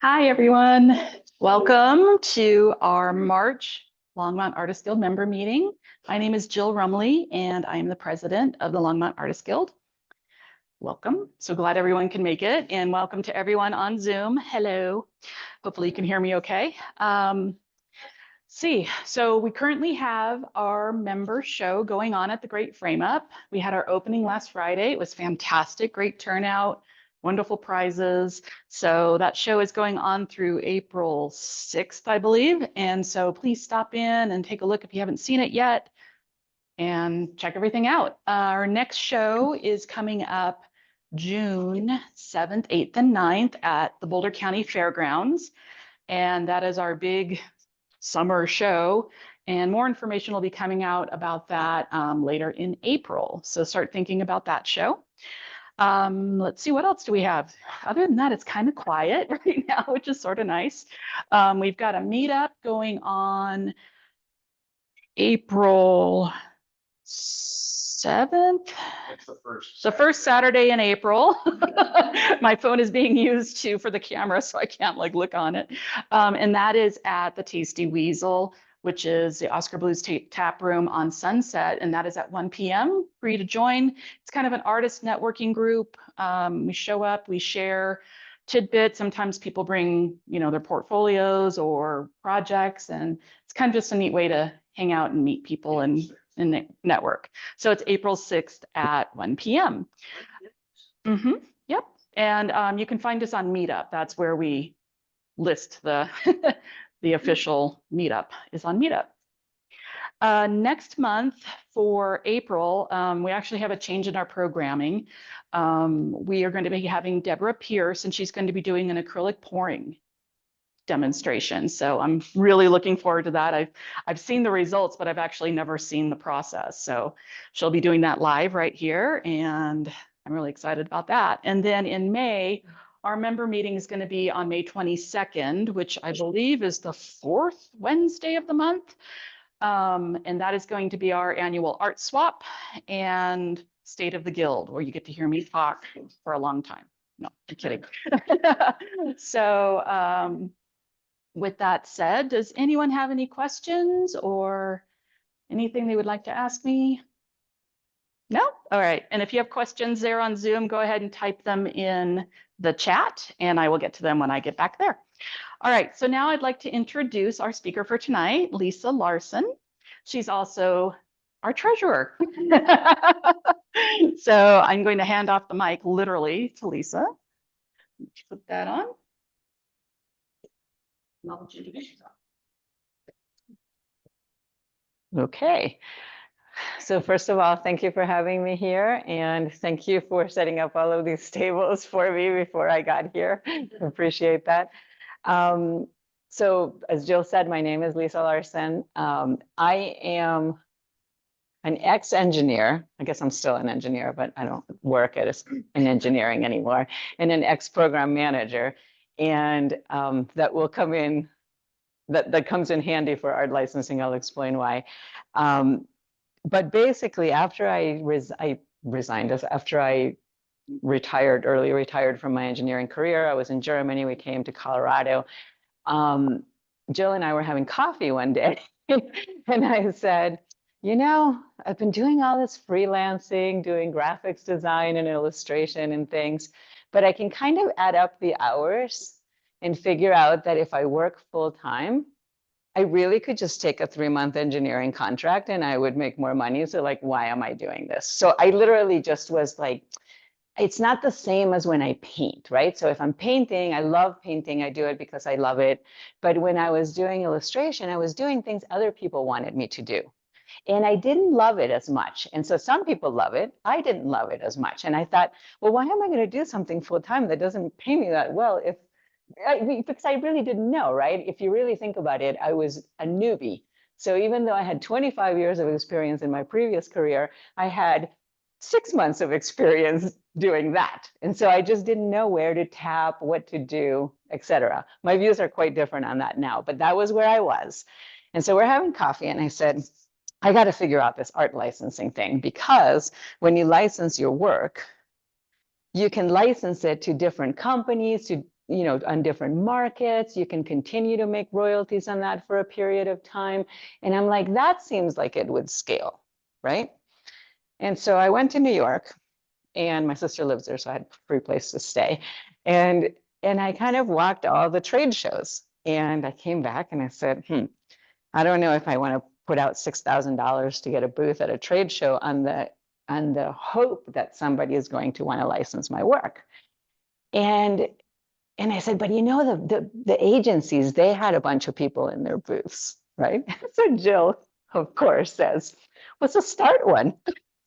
Hi, everyone. Welcome to our March Longmont Artists Guild member meeting. My name is Jill Rumley, and I am the president of the Longmont Artists Guild. Welcome. So glad everyone can make it, and welcome to everyone on Zoom. Hello. Hopefully you can hear me okay. So we currently have our member show going on at the Great Frame Up. We had our opening last Friday. It was fantastic, great turnout, wonderful prizes. So that show is going on through April 6th, I believe. And so please stop in and take a look if you haven't seen it yet and check everything out. Our next show is coming up June 7th, 8th, and 9th at the Boulder County Fairgrounds. And that is our big summer show, and more information will be coming out about that later in April. So start thinking about that show. Let's see, what else do we have? Other than that, it's kind of quiet right now, which is sort of nice. We've got a meetup going on April 7th. It's the first Saturday in April. My phone is being used for the camera, so I can't look on it. And that is at the Tasty Weasel, which is the Oscar Blues Tap Room on Sunset, and that is at 1 p.m. for you to join. It's kind of an artist networking group. We show up, we share tidbits. Sometimes people bring, their portfolios or projects, and it's kind of just a neat way to hang out and meet people and network. So it's April 6th at 1 p.m. Yep. And you can find us on Meetup. That's where we list the official meetup is on Meetup. Next month for April, we actually have a change in our programming. We are going to be having Deborah Pierce, and she's going to be doing an acrylic pouring demonstration. So I'm really looking forward to that. I've seen the results, but I've actually never seen the process. So she'll be doing that live right here, and I'm really excited about that. And then in May, our member meeting is going to be on May 22nd, which I believe is the 4th Wednesday of the month. And that is going to be our annual art swap and State of the Guild, where you get to hear me talk for a long time. No, I'm kidding. So with that said, does anyone have any questions or anything they would like to ask me? No? All right. And if you have questions there on Zoom, go ahead and type them in the chat, and I will get to them when I get back there. All right. So now I'd like to introduce our speaker for tonight, Lisa Larsen. She's also our treasurer. So I'm going to hand off the mic literally to Lisa. Put that on. Okay. So first of all, thank you for having me here, and thank you for setting up all of these tables for me before I got here. Appreciate that. So as Jill said, my name is Lisa Larsen. I am an ex-engineer. I guess I'm still an engineer, but I don't work in engineering anymore, and an ex-program manager. And that will come in, that comes in handy for art licensing. I'll explain why. But basically, after I early retired from my engineering career, I was in Germany. We came to Colorado. Jill and I were having coffee one day, and I said, I've been doing all this freelancing, doing graphics design and illustration and things, but I can kind of add up the hours and figure out that if I work full time, I really could just take a 3-month engineering contract and I would make more money. So why am I doing this? So I literally just was like, it's not the same as when I paint, right? So if I'm painting, I love painting. I do it because I love it. But when I was doing illustration, I was doing things other people wanted me to do. And I didn't love it as much. And so some people love it. I didn't love it as much. And I thought, well, why am I going to do something full time that doesn't pay me that well because I really didn't know, right? If you really think about it, I was a newbie. So even though I had 25 years of experience in my previous career, I had 6 months of experience doing that. And so I just didn't know where to tap, what to do, etc. My views are quite different on that now, but that was where I was. And so we're having coffee, and I said, I got to figure out this art licensing thing, because when you license your work, you can license it to different companies, to, on different markets. You can continue to make royalties on that for a period of time. And I'm like, that seems like it would scale, right? And so I went to New York, and my sister lives there, so I had a free place to stay. And I kind of walked all the trade shows, and I came back and I said, I don't know if I want to put out $6,000 to get a booth at a trade show on the hope that somebody is going to want to license my work. And I said, but the agencies, they had a bunch of people in their booths, right? So Jill, of course, says, let's just start one.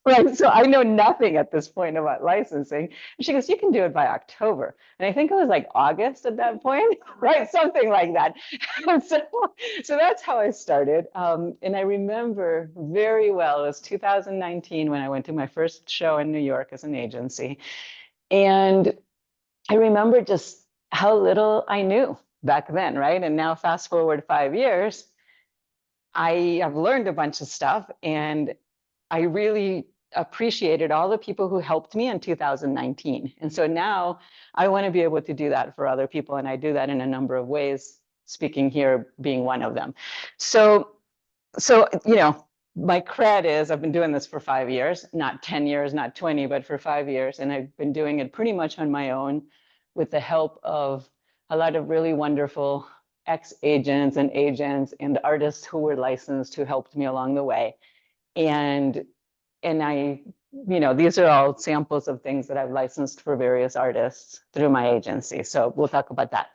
Right. So I know nothing at this point about licensing. And she goes, you can do it by October. And I think it was like August at that point, right? Something like that. So that's how I started. And I remember very well, it was 2019 when I went to my first show in New York as an agency. And I remember just how little I knew back then, right? And now fast forward 5 years, I have learned a bunch of stuff, and I really appreciated all the people who helped me in 2019. And so now I want to be able to do that for other people. And I do that in a number of ways, speaking here being one of them. So, my cred is I've been doing this for 5 years, not 10 years, not 20, but for 5 years. And I've been doing it pretty much on my own with the help of a lot of really wonderful ex-agents and artists who were licensed who helped me along the way. And I, these are all samples of things that I've licensed for various artists through my agency. So we'll talk about that.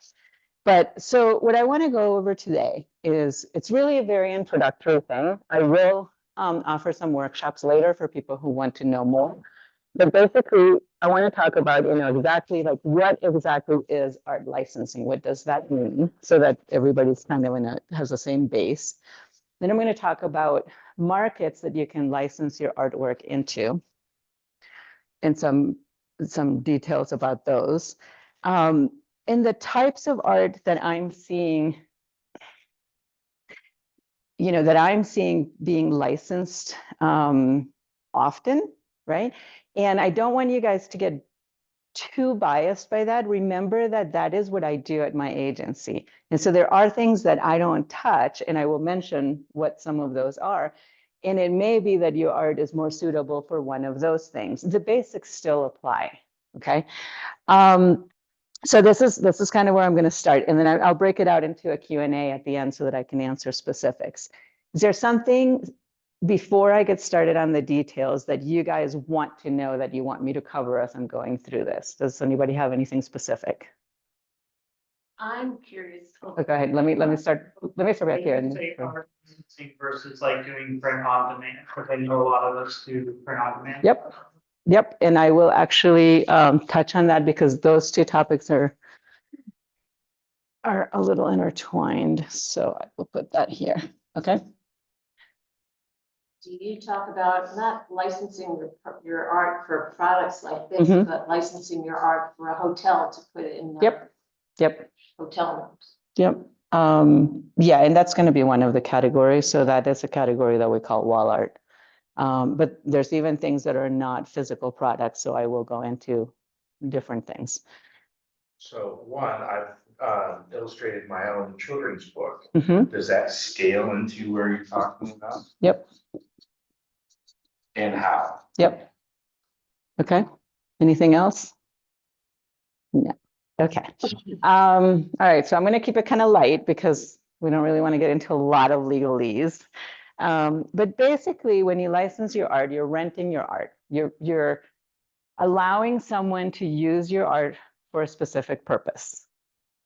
But so what I want to go over today is, it's really a very introductory thing. I will offer some workshops later for people who want to know more. But basically, I want to talk about, exactly like what exactly is art licensing? What does that mean? So that everybody's kind of has the same base. Then I'm going to talk about markets that you can license your artwork into, and some details about those. And the types of art that I'm seeing, being licensed often, right? And I don't want you guys to get too biased by that. Remember that that is what I do at my agency. And so there are things that I don't touch, and I will mention what some of those are. And it may be that your art is more suitable for one of those things. The basics still apply, okay? So this is kind of where I'm going to start, and then I'll break it out into a Q&A at the end so that I can answer specifics. Is there something before I get started on the details that you guys want to know that you want me to cover as I'm going through this? Does anybody have anything specific? I'm curious. Oh, go ahead. Let me start back here. Say art licensing versus like doing print on demand, because I know a lot of us do print on demand. Yep. And I will actually touch on that because those two topics are a little intertwined. So I will put that here. Okay. Do you talk about not licensing your art for products like this, Mhm. but licensing your art for a hotel to put it in Yep. hotel rooms? Yep. Yeah, and that's going to be one of the categories. So that is a category that we call wall art. But there's even things that are not physical products. So I will go into different things. So one, I've illustrated my own children's book. Mhm. Does that scale into where you're talking about? Yep. And how? Yep. Okay. Anything else? No. Okay. All right. So I'm going to keep it kind of light because we don't really want to get into a lot of legalese. But basically, when you license your art, you're renting your art. You're allowing someone to use your art for a specific purpose.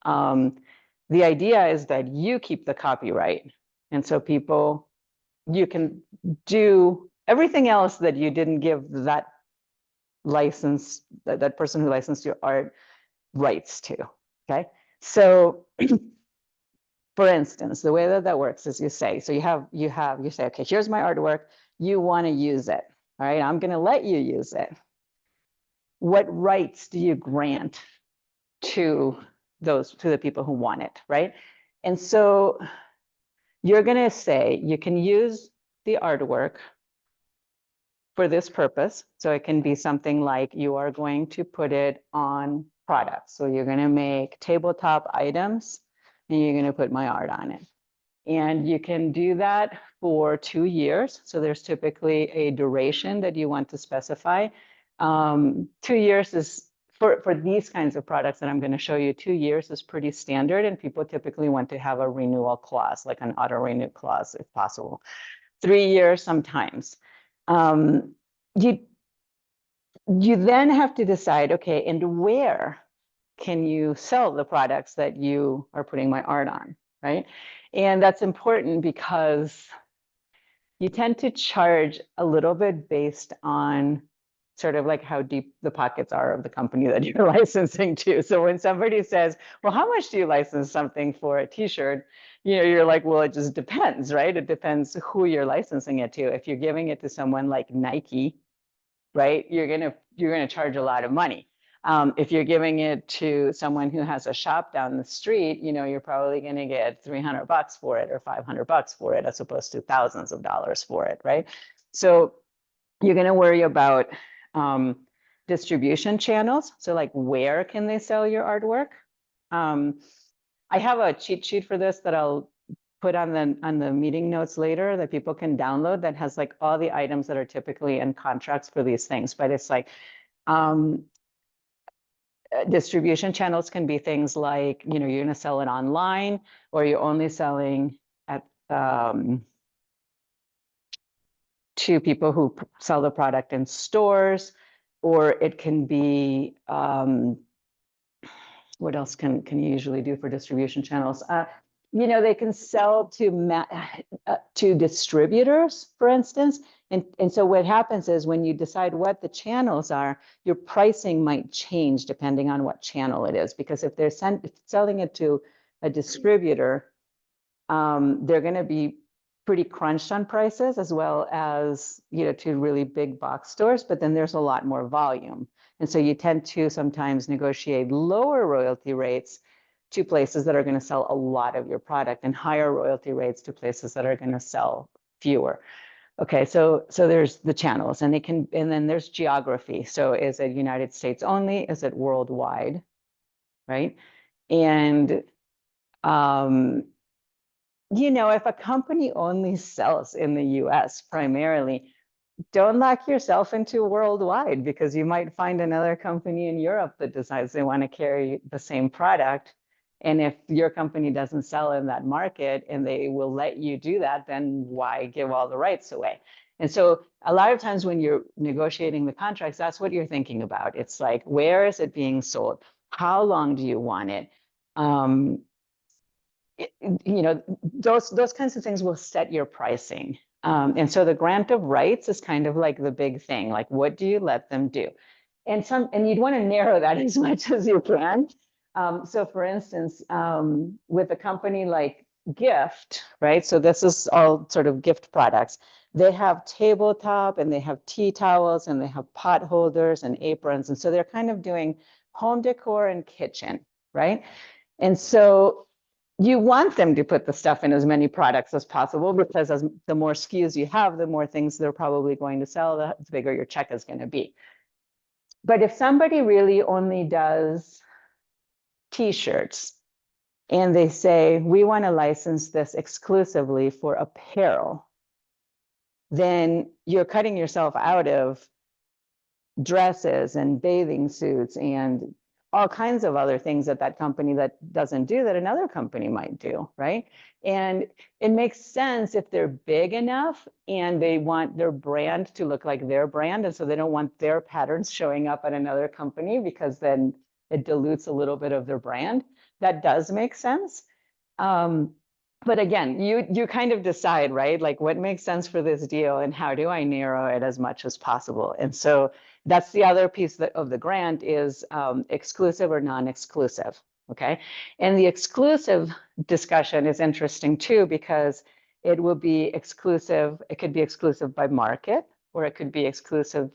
The idea is that you keep the copyright. And so you can do everything else that you didn't give that license, that person who licensed your art rights to, okay? So for instance, the way that works is you say, so you say, okay, here's my artwork, you want to use it, all right? I'm going to let you use it. What rights do you grant to the people who want it, right? And so you're going to say you can use the artwork for this purpose. So it can be something like you are going to put it on products. So you're going to make tabletop items and you're going to put my art on it. And you can do that for 2 years. So there's typically a duration that you want to specify. 2 years is for these kinds of products that I'm going to show you, 2 years is pretty standard. And people typically want to have a renewal clause, like an auto renew clause if possible. 3 years sometimes. You then have to decide, okay, and where can you sell the products that you are putting my art on, right? And that's important because you tend to charge a little bit based on sort of like how deep the pockets are of the company that you're licensing to. So when somebody says, well, how much do you license something for a t-shirt? You're like, well, it just depends, right? It depends who you're licensing it to. If you're giving it to someone like Nike, right, you're gonna charge a lot of money. If you're giving it to someone who has a shop down the street, you're probably going to get $300 for it or $500 for it, as opposed to thousands of dollars for it, right? So you're going to worry about distribution channels. So like, where can they sell your artwork? I have a cheat sheet for this that I'll put on the meeting notes later that people can download that has like all the items that are typically in contracts for these things. But it's like, distribution channels can be things like, you're going to sell it online, or you're only selling at to people who sell the product in stores, or it can be, what else can you usually do for distribution channels? They can sell to distributors, for instance. And so what happens is when you decide what the channels are, your pricing might change depending on what channel it is. Because if they're selling it to a distributor, they're going to be pretty crunched on prices, as well as, to really big box stores, but then there's a lot more volume. And so you tend to sometimes negotiate lower royalty rates to places that are going to sell a lot of your product, and higher royalty rates to places that are going to sell fewer. Okay, so there's the channels, and then there's geography. So is it United States only? Is it worldwide? Right? And if a company only sells in the US primarily, don't lock yourself into worldwide, because you might find another company in Europe that decides they want to carry the same product. And if your company doesn't sell in that market and they will let you do that, then why give all the rights away? And so a lot of times when you're negotiating the contracts, that's what you're thinking about. It's like, where is it being sold? How long do you want it? Those kinds of things will set your pricing. And so the grant of rights is kind of like the big thing. Like, what do you let them do? And you'd want to narrow that as much as you can. So for instance, with a company like Gift, right? So this is all sort of gift products. They have tabletop, and they have tea towels, and they have pot holders and aprons. And so they're kind of doing home decor and kitchen, right? And so you want them to put the stuff in as many products as possible, because the more SKUs you have, the more things they're probably going to sell, the bigger your check is going to be. But if somebody really only does t-shirts, and they say, we want to license this exclusively for apparel, then you're cutting yourself out of dresses and bathing suits and all kinds of other things that company that doesn't do that another company might do, right? And it makes sense if they're big enough and they want their brand to look like their brand, and so they don't want their patterns showing up at another company, because then it dilutes a little bit of their brand. That does make sense. But again, you kind of decide, right? Like, what makes sense for this deal, and how do I narrow it as much as possible? And so that's the other piece of the grant is exclusive or non-exclusive, okay? And the exclusive discussion is interesting too, because it will be exclusive. It could be exclusive by market, or it could be exclusive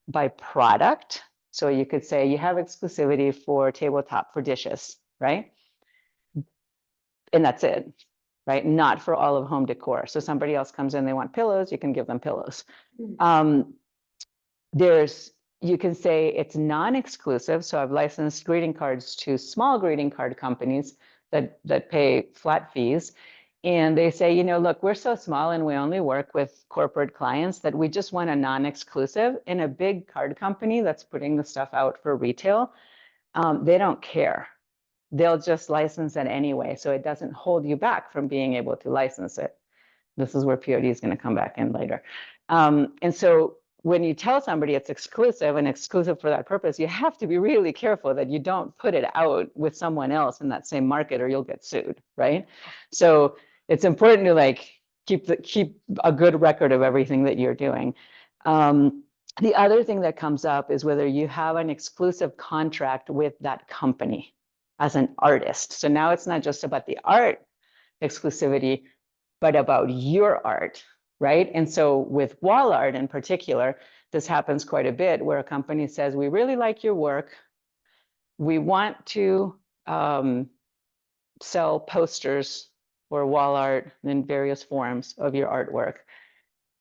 by product. So you could say you have exclusivity for tabletop for dishes, right? And that's it, right? Not for all of home decor. So somebody else comes in, they want pillows, you can give them pillows. you can say it's non-exclusive. So I've licensed greeting cards to small greeting card companies that pay flat fees. And they say, you know, look, we're so small and we only work with corporate clients that we just want a non-exclusive. And a big card company that's putting the stuff out for retail, they don't care. They'll just license it anyway. So it doesn't hold you back from being able to license it. This is where POD is going to come back in later. And so when you tell somebody it's exclusive and exclusive for that purpose, you have to be really careful that you don't put it out with someone else in that same market or you'll get sued, right? So it's important to like keep a good record of everything that you're doing. The other thing that comes up is whether you have an exclusive contract with that company as an artist. So now it's not just about the art exclusivity, but about your art, right? And so with wall art in particular, this happens quite a bit where a company says, we really like your work. We want to sell posters or wall art in various forms of your artwork.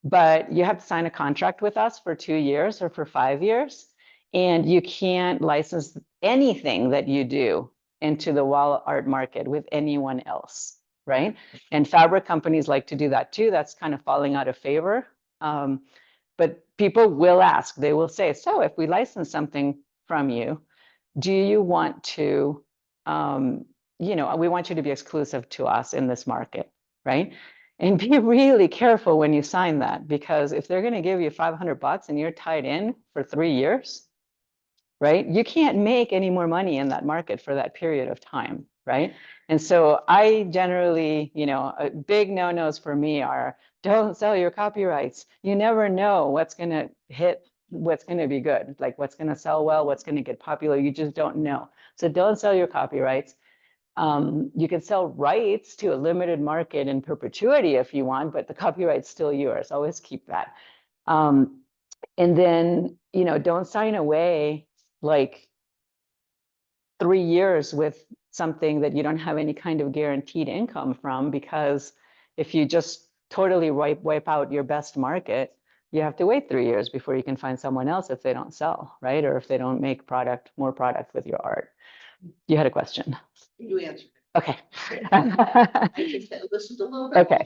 But you have to sign a contract with us for 2 years or for 5 years. And you can't license anything that you do into the wall art market with anyone else, right? And fabric companies like to do that too. That's kind of falling out of favor. But people will ask, they will say, so if we license something from you, do you want to, you know, we want you to be exclusive to us in this market, right? And be really careful when you sign that, because if they're going to give you $500 and you're tied in for 3 years, right? You can't make any more money in that market for that period of time, right? And so I generally, you know, big no-nos for me are don't sell your copyrights. You never know what's going to hit, what's going to be good, like what's going to sell well, what's going to get popular. You just don't know. So don't sell your copyrights. You can sell rights to a limited market in perpetuity if you want, but the copyright's still yours. Always keep that. And then, you know, don't sign away like 3 years with something that you don't have any kind of guaranteed income from, because if you just totally wipe out your best market, you have to wait 3 years before you can find someone else if they don't sell, right? Or if they don't make more product with your art. You had a question. You answered. Okay. I just listened a little bit. Okay.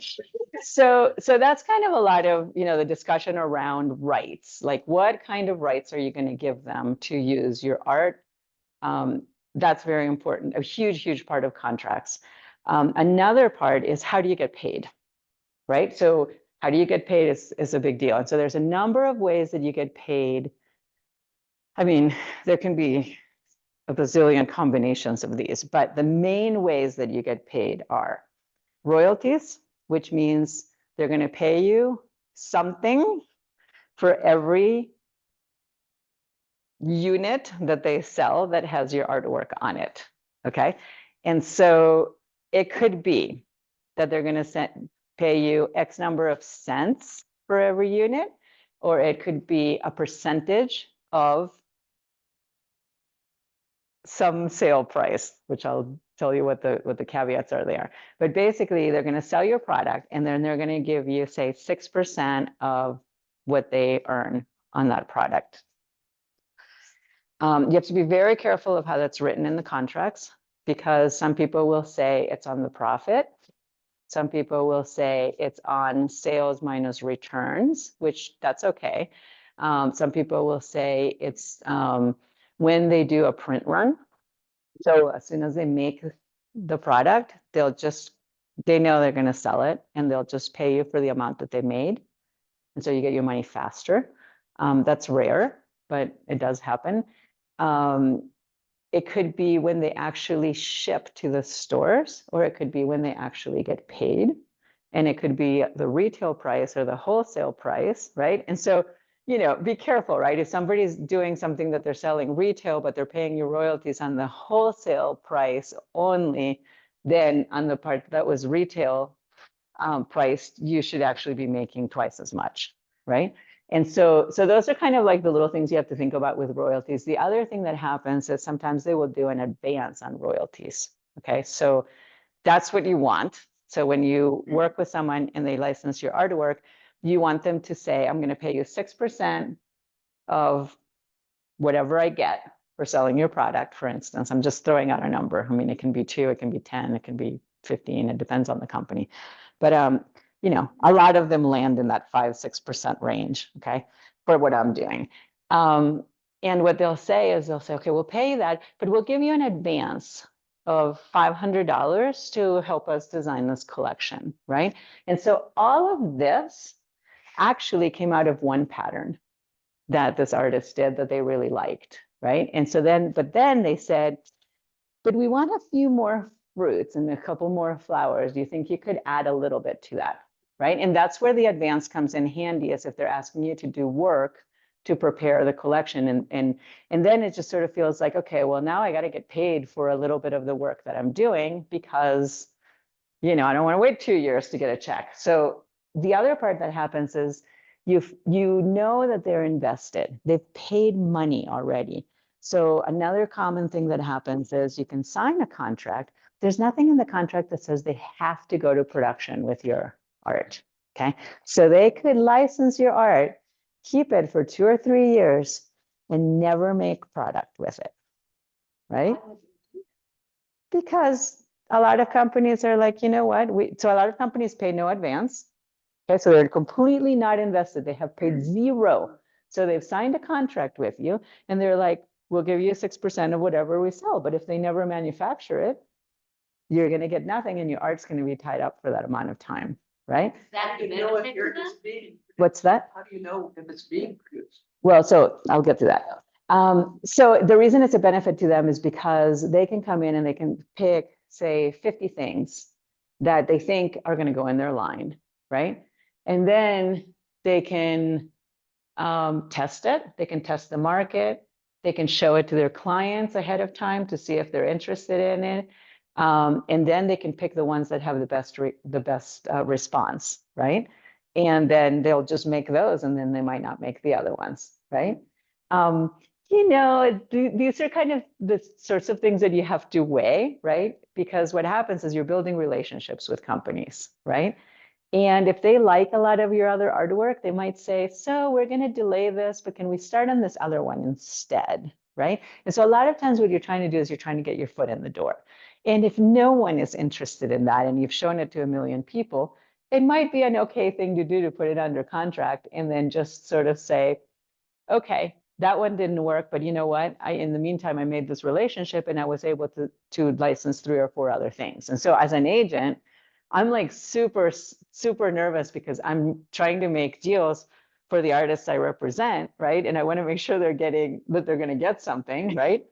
So that's kind of a lot of, you know, the discussion around rights. Like what kind of rights are you going to give them to use your art? That's very important, a huge, huge part of contracts. Another part is how do you get paid, right? So how do you get paid is a big deal. And so there's a number of ways that you get paid. I mean, there can be a bazillion combinations of these, but the main ways that you get paid are royalties, which means they're going to pay you something for every unit that they sell that has your artwork on it. Okay. And so it could be that they're going to pay you X number of cents for every unit, or it could be a percentage of some sale price, which I'll tell you what the caveats are there. But basically, they're going to sell your product, and then they're going to give you, say, 6% of what they earn on that product. You have to be very careful of how that's written in the contracts, because some people will say it's on the profit. Some people will say it's on sales minus returns, which that's okay. Some people will say it's when they do a print run. So as soon as they make the product, they know they're going to sell it, and they'll just pay you for the amount that they made. And so you get your money faster. That's rare, but it does happen. It could be when they actually ship to the stores, or it could be when they actually get paid. And it could be the retail price or the wholesale price, right? And so, you know, be careful, right? If somebody's doing something that they're selling retail, but they're paying you royalties on the wholesale price only, then on the part that was retail priced, you should actually be making twice as much, right? And so those are kind of like the little things you have to think about with royalties. The other thing that happens is sometimes they will do an advance on royalties. Okay, so that's what you want. So when you work with someone and they license your artwork, you want them to say, I'm going to pay you 6% of whatever I get for selling your product, for instance, I'm just throwing out a number. I mean, it can be 2, it can be 10, it can be 15, it depends on the company. But, you know, a lot of them land in that 5-6% range, okay, for what I'm doing. And what they'll say is okay, we'll pay you that, but we'll give you an advance of $500 to help us design this collection, right? And so all of this actually came out of one pattern that this artist did that they really liked, right? And so then, but then they said, but we want a few more fruits and a couple more flowers. Do you think you could add a little bit to that, right? And that's where the advance comes in handy, is if they're asking you to do work to prepare the collection. And then it just sort of feels like, okay, well, now I got to get paid for a little bit of the work that I'm doing, because, you know, I don't want to wait 2 years to get a check. So the other part that happens is you know that they're invested. They've paid money already. So another common thing that happens is you can sign a contract. There's nothing in the contract that says they have to go to production with your art, okay? So they could license your art, keep it for 2 or 3 years, and never make product with it, right? Because a lot of companies are like, you know what? So a lot of companies pay no advance. Okay, so they're completely not invested. They have paid 0. So they've signed a contract with you, and they're like, we'll give you 6% of whatever we sell. But if they never manufacture it, you're going to get nothing, and your art's going to be tied up for that amount of time, right? That You know if it's being, What's that? how do you know if it's being produced? Well, so I'll get to that. So the reason it's a benefit to them is because they can come in and they can pick, say, 50 things that they think are going to go in their line, right? And then they can test it. They can test the market. They can show it to their clients ahead of time to see if they're interested in it. And then they can pick the ones that have the best response, right? And then they'll just make those, and then they might not make the other ones, right? You know, these are kind of the sorts of things that you have to weigh, right? Because what happens is you're building relationships with companies, right? And if they like a lot of your other artwork, they might say, so we're going to delay this, but can we start on this other one instead, right? And so a lot of times what you're trying to do is you're trying to get your foot in the door. And if no one is interested in that, and you've shown it to 1 million people, it might be an okay thing to do to put it under contract and then just sort of say, okay, that one didn't work, but you know what? In the meantime, I made this relationship, and I was able to license 3 or 4 other things. And so as an agent, I'm like super, super nervous, because I'm trying to make deals for the artists I represent, right? And I want to make sure they're going to get something, right?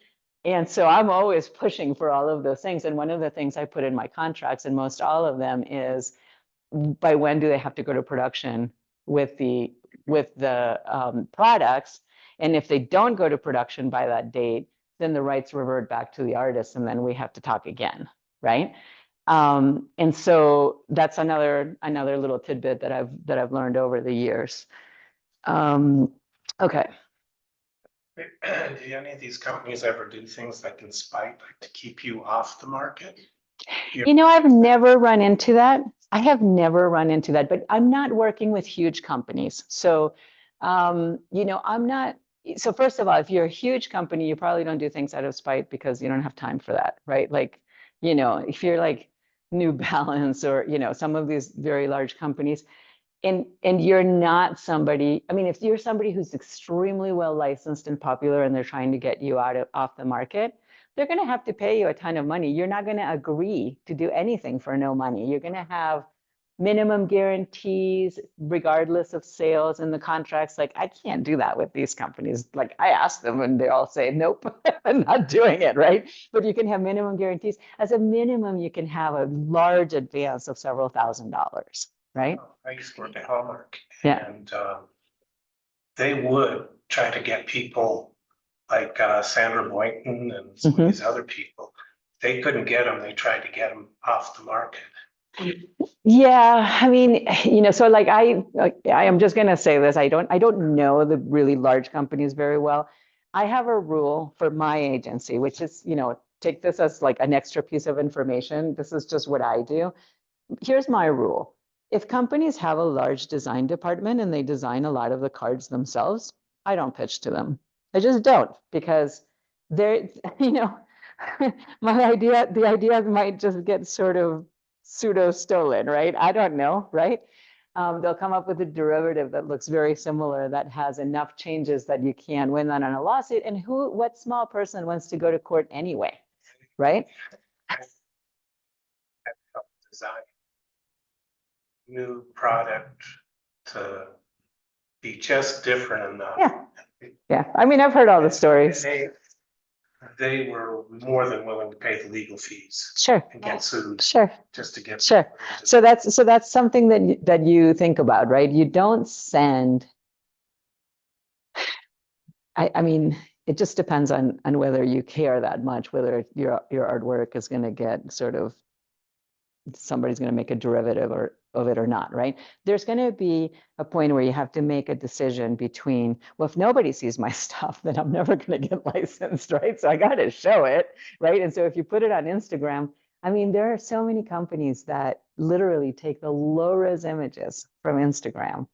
And so I'm always pushing for all of those things. And one of the things I put in my contracts, and most all of them, is by when do they have to go to production with the products. And if they don't go to production by that date, then the rights revert back to the artist, and then we have to talk again, right? And so that's another little tidbit that I've learned over the years. Okay. Do any of these companies ever do things like in spite, like to keep you off the market? You know, I've never run into that. I have never run into that, but I'm not working with huge companies. So, you know, I'm not. So first of all, if you're a huge company, you probably don't do things out of spite, because you don't have time for that, right? Like, you know, if you're like New Balance or, you know, some of these very large companies, and you're not somebody, I mean, if you're somebody who's extremely well licensed and popular, and they're trying to get you off the market, they're going to have to pay you a ton of money. You're not going to agree to do anything for no money. You're going to have minimum guarantees regardless of sales in the contracts. Like, I can't do that with these companies. Like, I ask them and they all say, nope, I'm not doing it, right? But you can have minimum guarantees. As a minimum, you can have a large advance of several $1,000s, right? I used to work at Hallmark. Yeah. And they would try to get people like Sandra Boynton and some of these other people. They couldn't get them. They tried to get them off the market. Yeah, I mean, you know, so like I am just going to say this. I don't know the really large companies very well. I have a rule for my agency, which is, you know, take this as like an extra piece of information. This is just what I do. Here's my rule. If companies have a large design department and they design a lot of the cards themselves, I don't pitch to them. I just don't, because they're, you know, the ideas might just get sort of pseudo stolen, right? I don't know, right? They'll come up with a derivative that looks very similar, that has enough changes that you can win that on a lawsuit. And what small person wants to go to court anyway, right? Help design new product to be just different enough. Yeah. Yeah, I mean, I've heard all the stories. They were more than willing to pay the legal fees Sure, and get sued sure, just to get. sure. So that's something that you think about, right? You don't send. I mean, it just depends on whether you care that much, whether your artwork is going to get sort of, somebody's going to make a derivative of it or not, right? There's going to be a point where you have to make a decision between, well, if nobody sees my stuff, then I'm never going to get licensed, right? So I got to show it, right? And so if you put it on Instagram, I mean, there are so many companies that literally take the low-res images from Instagram,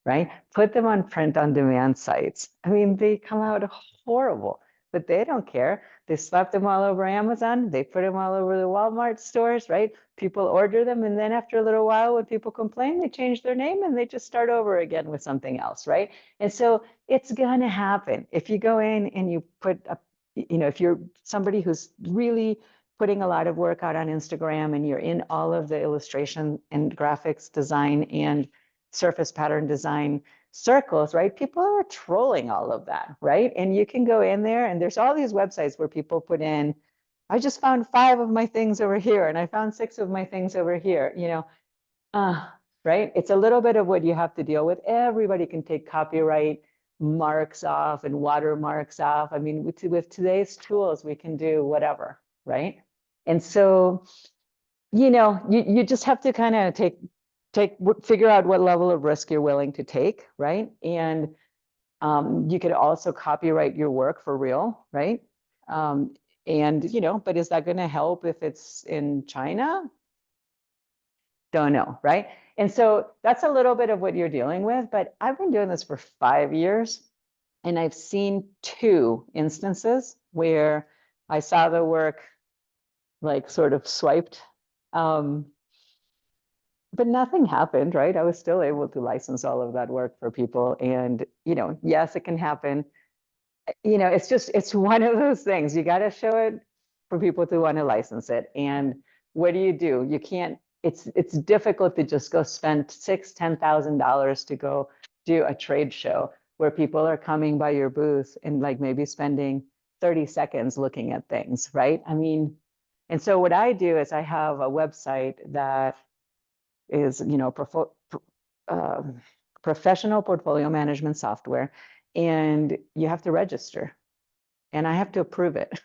right? Put them on print-on-demand sites. I mean, they come out horrible, but they don't care. They slap them all over Amazon. They put them all over the Walmart stores, right? People order them, and then after a little while, when people complain, they change their name and they just start over again with something else, right? And so it's going to happen. If you go in and you put up, you know, if you're somebody who's really putting a lot of work out on Instagram and you're in all of the illustration and graphics design and surface pattern design circles, right? People are trolling all of that, right? And you can go in there and there's all these websites where people put in, I just found 5 of my things over here and I found 6 of my things over here, you know, right? It's a little bit of what you have to deal with. Everybody can take copyright marks off and watermarks off. I mean, with today's tools, we can do whatever, right? And so, you know, you just have to kind of figure out what level of risk you're willing to take, right? And you could also copyright your work for real, right? And, you know, but is that going to help if it's in China? Don't know, right? And so that's a little bit of what you're dealing with, but I've been doing this for 5 years and I've seen 2 instances where I saw the work like sort of swiped, but nothing happened, right? I was still able to license all of that work for people. And, you know, yes, it can happen. You know, it's one of those things. You got to show it for people to want to license it. And what do? You can't, it's difficult to just go spend $10,000 to go do a trade show where people are coming by your booth and like maybe spending 30 seconds looking at things, right? I mean, and so what I do is I have a website that is, you know, professional portfolio management software, and you have to register and I have to approve it.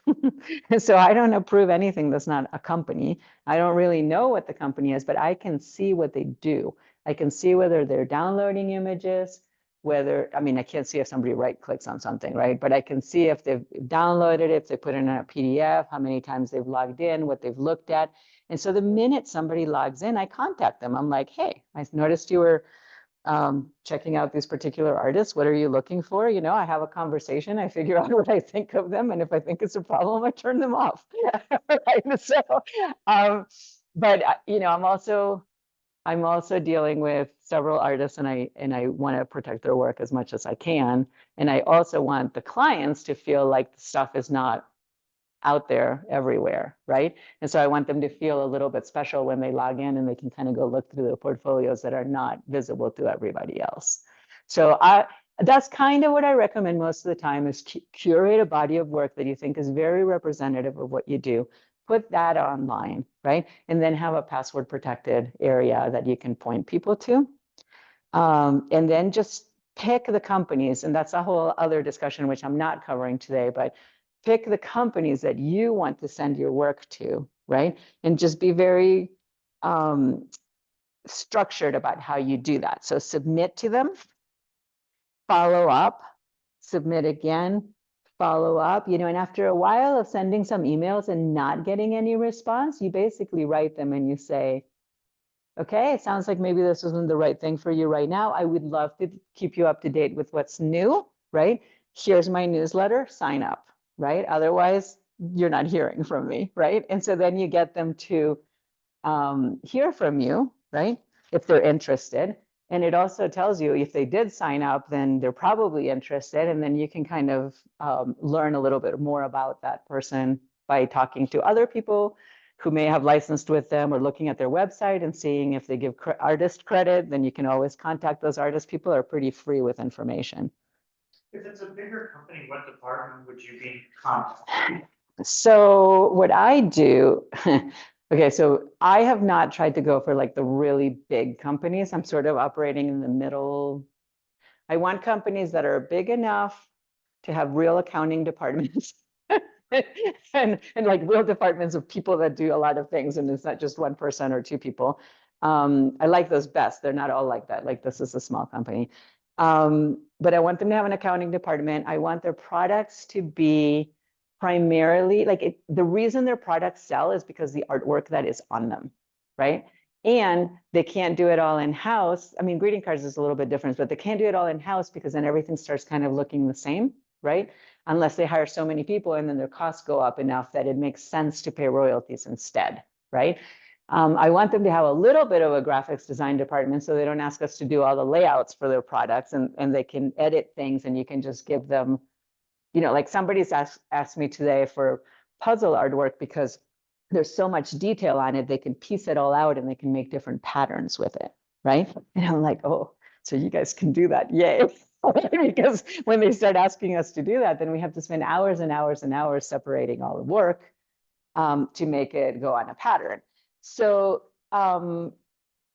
And so I don't approve anything that's not a company. I don't really know what the company is, but I can see what they do. I can see whether they're downloading images, whether, I mean, I can't see if somebody right clicks on something, right? But I can see if they've downloaded it, if they put it in a PDF, how many times they've logged in, what they've looked at. And so the minute somebody logs in, I contact them. I'm like, hey, I noticed you were checking out these particular artists. What are you looking for? You know, I have a conversation. I figure out what I think of them. And if I think it's a problem, I turn them off. Right? So, but you know, I'm also dealing with several artists and I want to protect their work as much as I can. And I also want the clients to feel like the stuff is not out there everywhere, right? And so I want them to feel a little bit special when they log in and they can kind of go look through the portfolios that are not visible to everybody else. So that's kind of what I recommend most of the time is curate a body of work that you think is very representative of what you do. Put that online, right? And then have a password protected area that you can point people to. And then just pick the companies, and that's a whole other discussion, which I'm not covering today, but pick the companies that you want to send your work to, right? And just be very structured about how you do that. So submit to them, follow up, submit again, follow up, you know, and after a while of sending some emails and not getting any response, you basically write them and you say, okay, it sounds like maybe this isn't the right thing for you right now. I would love to keep you up to date with what's new. right? Here's my newsletter, sign up, right? Otherwise, you're not hearing from me, right? And so then you get them to hear from you, right? If they're interested. And it also tells you if they did sign up, then they're probably interested. And then you can kind of learn a little bit more about that person by talking to other people who may have licensed with them or looking at their website and seeing if they give artist credit. Then you can always contact those artists. People are pretty free with information. If it's a bigger company, what department would you be contacting? So what I do, okay, so I have not tried to go for like the really big companies. I'm sort of operating in the middle. I want companies that are big enough to have real accounting departments and like real departments of people that do a lot of things, and it's not just one person or two people. I like those best. They're not all like that. Like this is a small company. But I want them to have an accounting department. I want their products to be primarily like the reason their products sell is because the artwork that is on them, right? And they can't do it all in-house. I mean, greeting cards is a little bit different, but they can't do it all in-house because then everything starts kind of looking the same, right? Unless they hire so many people and then their costs go up enough that it makes sense to pay royalties instead, right? I want them to have a little bit of a graphics design department so they don't ask us to do all the layouts for their products, and they can edit things and you can just give them, you know, like somebody's asked me today for puzzle artwork because there's so much detail on it, they can piece it all out and they can make different patterns with it, right? And I'm like, oh, so you guys can do that, yay. Because when they start asking us to do that, then we have to spend hours and hours and hours separating all the work to make it go on a pattern. So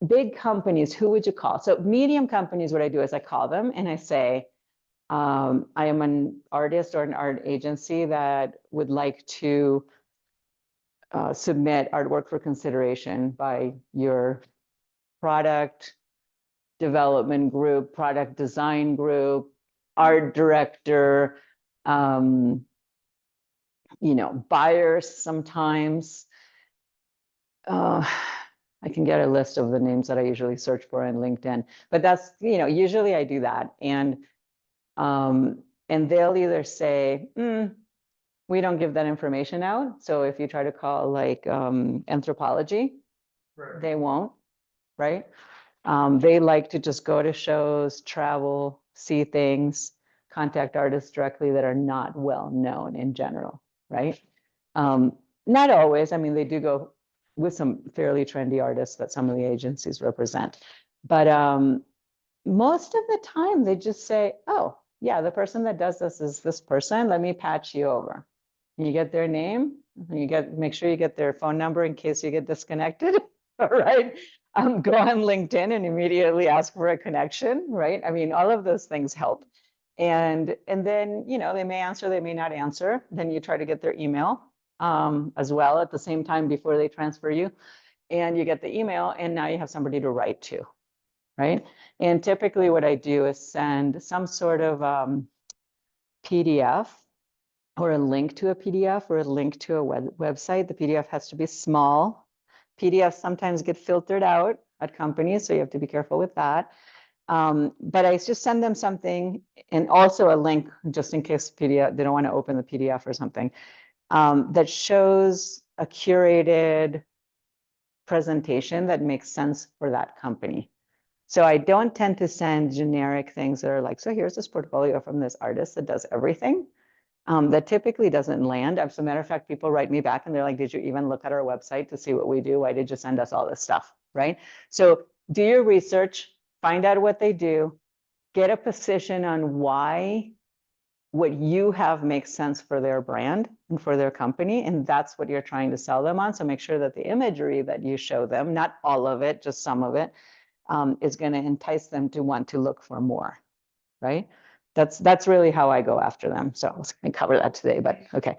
big companies, who would you call? So medium companies, what I do is I call them and I say, I am an artist or an art agency that would like to submit artwork for consideration by your product development group, product design group, art director, you know, buyers sometimes. I can get a list of the names that I usually search for in LinkedIn, but that's, you know, usually I do that. And they'll either say, we don't give that information out. So if you try to call like anthropology, Right. they won't, right? They like to just go to shows, travel, see things, contact artists directly that are not well known in general, right? Not always. I mean, they do go with some fairly trendy artists that some of the agencies represent. But most of the time they just say, oh, yeah, the person that does this is this person. Let me patch you over. You get their name, make sure you get their phone number in case you get disconnected. All right. Go on LinkedIn and immediately ask for a connection, right? I mean, all of those things help. And then, you know, they may answer, they may not answer. Then you try to get their email as well at the same time before they transfer you. And you get the email and now you have somebody to write to, right? And typically what I do is send some sort of PDF or a link to a PDF or a link to a website. The PDF has to be small. PDFs sometimes get filtered out at companies, so you have to be careful with that. But I just send them something and also a link just in case PDF, they don't want to open the PDF or something, that shows a curated presentation that makes sense for that company. So I don't tend to send generic things that are like, so here's this portfolio from this artist that does everything. That typically doesn't land. As a matter of fact, people write me back and they're like, did you even look at our website to see what we do? Why did you send us all this stuff, right? So do your research, find out what they do, get a position on why what you have makes sense for their brand and for their company, and that's what you're trying to sell them on. So make sure that the imagery that you show them, not all of it, just some of it, is going to entice them to want to look for more, right? That's really how I go after them. So I was going to cover that today, but okay.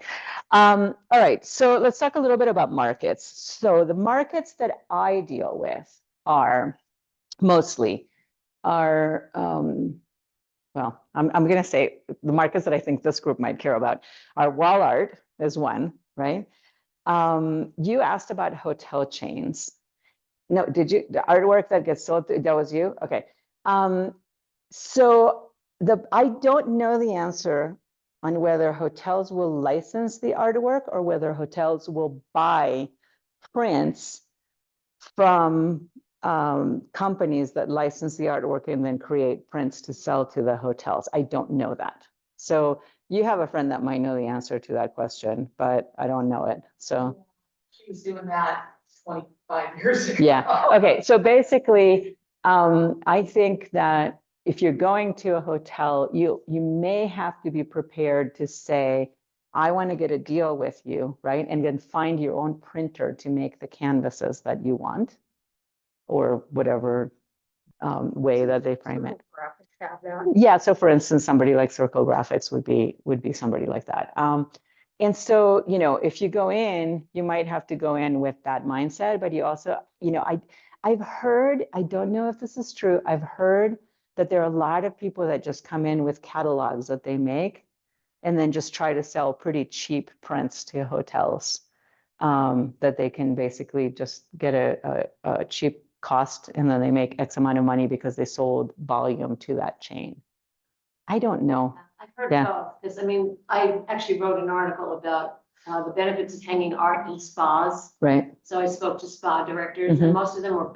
All right, so let's talk a little bit about markets. So the markets that I deal with are mostly are, well, I'm going to say the markets that I think this group might care about are wall art is one, right? You asked about hotel chains. No, did you, the artwork that gets sold, that was you? Okay. So I don't know the answer on whether hotels will license the artwork or whether hotels will buy prints from companies that license the artwork and then create prints to sell to the hotels. I don't know that. So you have a friend that might know the answer to that question, but I don't know it. So She was doing that 25 years ago. yeah, okay. So basically, I think that if you're going to a hotel, you may have to be prepared to say, I want to get a deal with you, right? And then find your own printer to make the canvases that you want, or whatever way that they frame it. Graphics have that. Yeah, so for instance, somebody like Circle Graphics would be somebody like that. And so, you know, if you go in, you might have to go in with that mindset, but you also, you know, I've heard, I don't know if this is true, I've heard that there are a lot of people that just come in with catalogs that they make and then just try to sell pretty cheap prints to hotels, that they can basically just get a cheap cost and then they make X amount of money because they sold volume to that chain. I don't know. I've heard Yeah. both, because I mean, I actually wrote an article about the benefits of hanging art in spas. Right. So I spoke to spa directors Mhm. and most of them were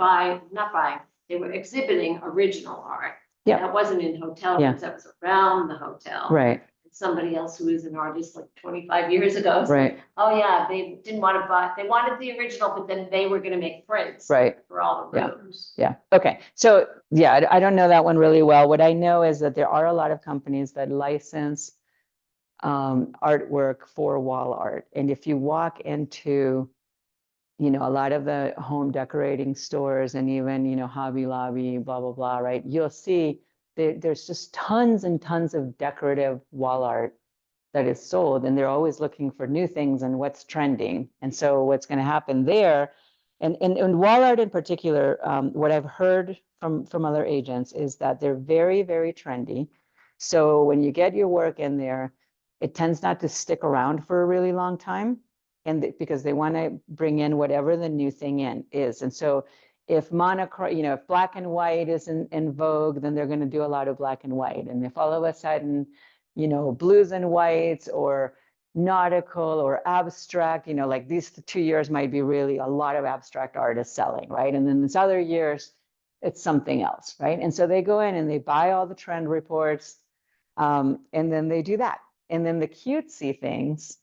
not buying, they were exhibiting original art. Yeah. That wasn't in hotel Yeah. rooms, that was around the hotel. Right. Somebody else who is an artist like 25 years ago. said, Right. oh yeah, they didn't want to buy, they wanted the original, but then they were gonna make prints. Right. For all the Yeah. rooms. Yeah. Okay. So yeah, I don't know that one really well. What I know is that there are a lot of companies that license artwork for wall art. And if you walk into, you know, a lot of the home decorating stores and even, you know, Hobby Lobby, blah, blah, blah, right? You'll see there's just tons and tons of decorative wall art that is sold, and they're always looking for new things and what's trending. And so what's going to happen there, and wall art in particular, what I've heard from other agents is that they're very, very trendy. So when you get your work in there, it tends not to stick around for a really long time, and because they want to bring in whatever the new thing is. And so if monochrome, you know, if black and white is in vogue, then they're going to do a lot of black and white. And if all of a sudden, you know, blues and whites or nautical or abstract, you know, like these 2 years might be really a lot of abstract art is selling, right? And then this other years, it's something else, right? And so they go in and they buy all the trend reports, and then they do that. And then the cutesy things,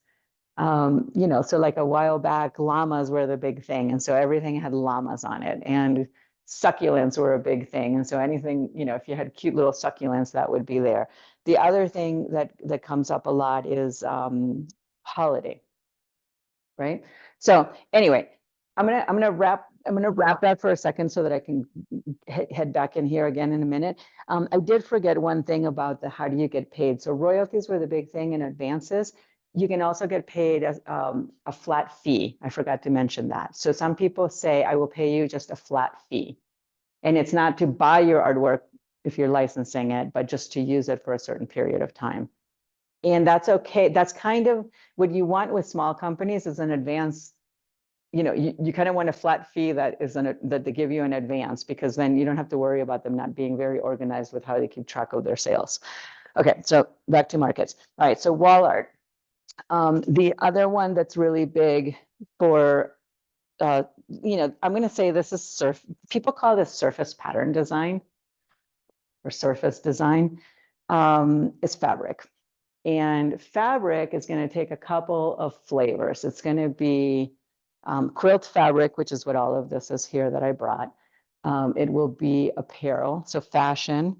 you know, so like a while back, llamas were the big thing. And so everything had llamas on it, and succulents were a big thing. And so anything, you know, if you had cute little succulents, that would be there. The other thing that comes up a lot is holiday, right? So anyway, I'm gonna wrap that for a second so that I can head back in here again in a minute. I did forget one thing about how do you get paid. So royalties were the big thing in advances. You can also get paid as a flat fee. I forgot to mention that. So some people say, I will pay you just a flat fee. And it's not to buy your artwork if you're licensing it, but just to use it for a certain period of time. And that's okay. That's kind of what you want with small companies is an advance. You know, you kind of want a flat fee that they give you in advance, because then you don't have to worry about them not being very organized with how they keep track of their sales. Okay, so back to markets. All right, so wall art. The other one that's really big for, you know, I'm going to say this is people call this surface pattern design or surface design, is fabric. And fabric is going to take a couple of flavors. It's going to be quilt fabric, which is what all of this is here that I brought. It will be apparel, so fashion.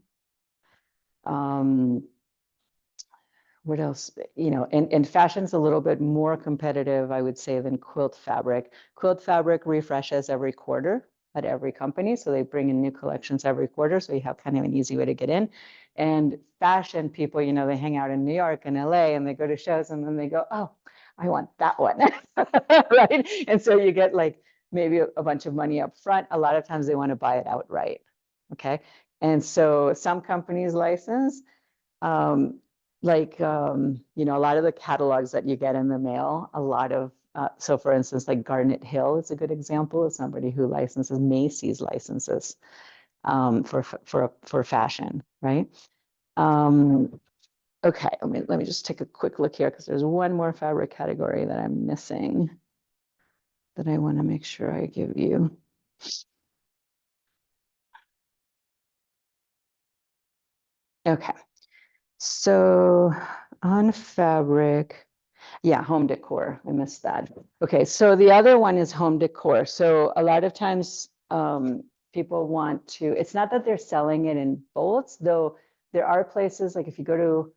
What else? You know, and fashion's a little bit more competitive, I would say, than quilt fabric. Quilt fabric refreshes every quarter at every company, so they bring in new collections every quarter, so you have kind of an easy way to get in. And fashion people, you know, they hang out in New York and LA, and they go to shows, and then they go, oh, I want that one, right? And so you get like maybe a bunch of money up front. A lot of times they want to buy it outright, okay? And so some companies license, you know, a lot of the catalogs that you get in the mail, a lot of, so for instance, like Garnet Hill is a good example of somebody who licenses. Macy's licenses for fashion, right? Okay, let me just take a quick look here because there's one more fabric category that I'm missing that I want to make sure I give you. Okay, so on fabric, yeah, home decor, I missed that. Okay, so the other one is home decor. So a lot of times people want to, it's not that they're selling it in bolts, though there are places like if you go to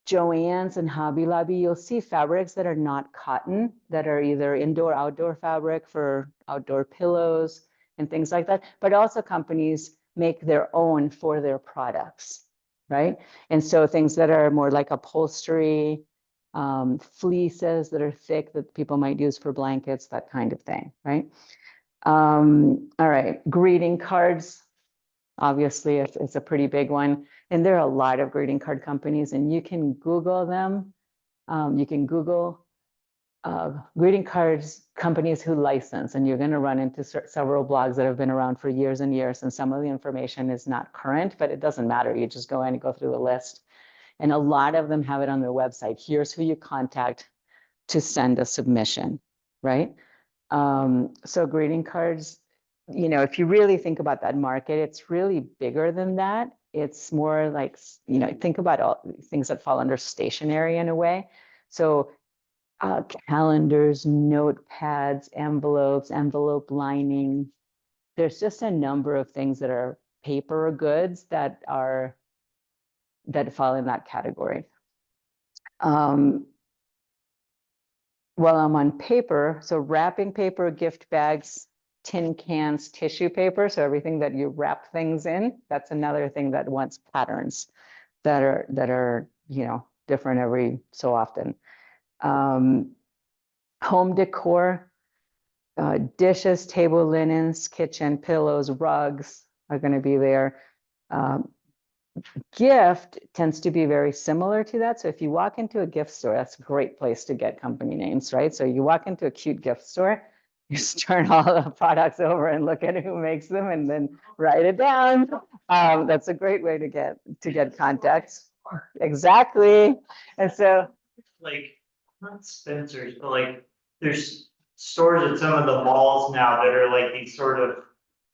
Joann's and Hobby Lobby, you'll see fabrics that are not cotton, that are either indoor, outdoor fabric for outdoor pillows and things like that. But also companies make their own for their products, right? And so things that are more like upholstery, fleeces that are thick that people might use for blankets, that kind of thing, right? All right, greeting cards. Obviously, it's a pretty big one. And there are a lot of greeting card companies, and you can Google them. You can Google greeting cards companies who license, and you're going to run into several blogs that have been around for years and years. And some of the information is not current, but it doesn't matter. You just go in and go through the list. And a lot of them have it on their website. Here's who you contact to send a submission, right? So greeting cards, you know, if you really think about that market, it's really bigger than that. It's more like, you know, think about all things that fall under stationery in a way. So calendars, notepads, envelopes, envelope lining. There's just a number of things that are paper goods that fall in that category. Well, I'm on paper, so wrapping paper, gift bags, tin cans, tissue paper, so everything that you wrap things in, that's another thing that wants patterns that are you know, different every so often. Home decor, dishes, table linens, kitchen pillows, rugs are going to be there. Gift tends to be very similar to that. So if you walk into a gift store, that's a great place to get company names, right? So you walk into a cute gift store, you just turn all the products over and look at who makes them and then write it down. That's a great way to get contacts. Exactly. And so Like, not Spencer's, but like, there's stores at some of the malls now that are like these sort of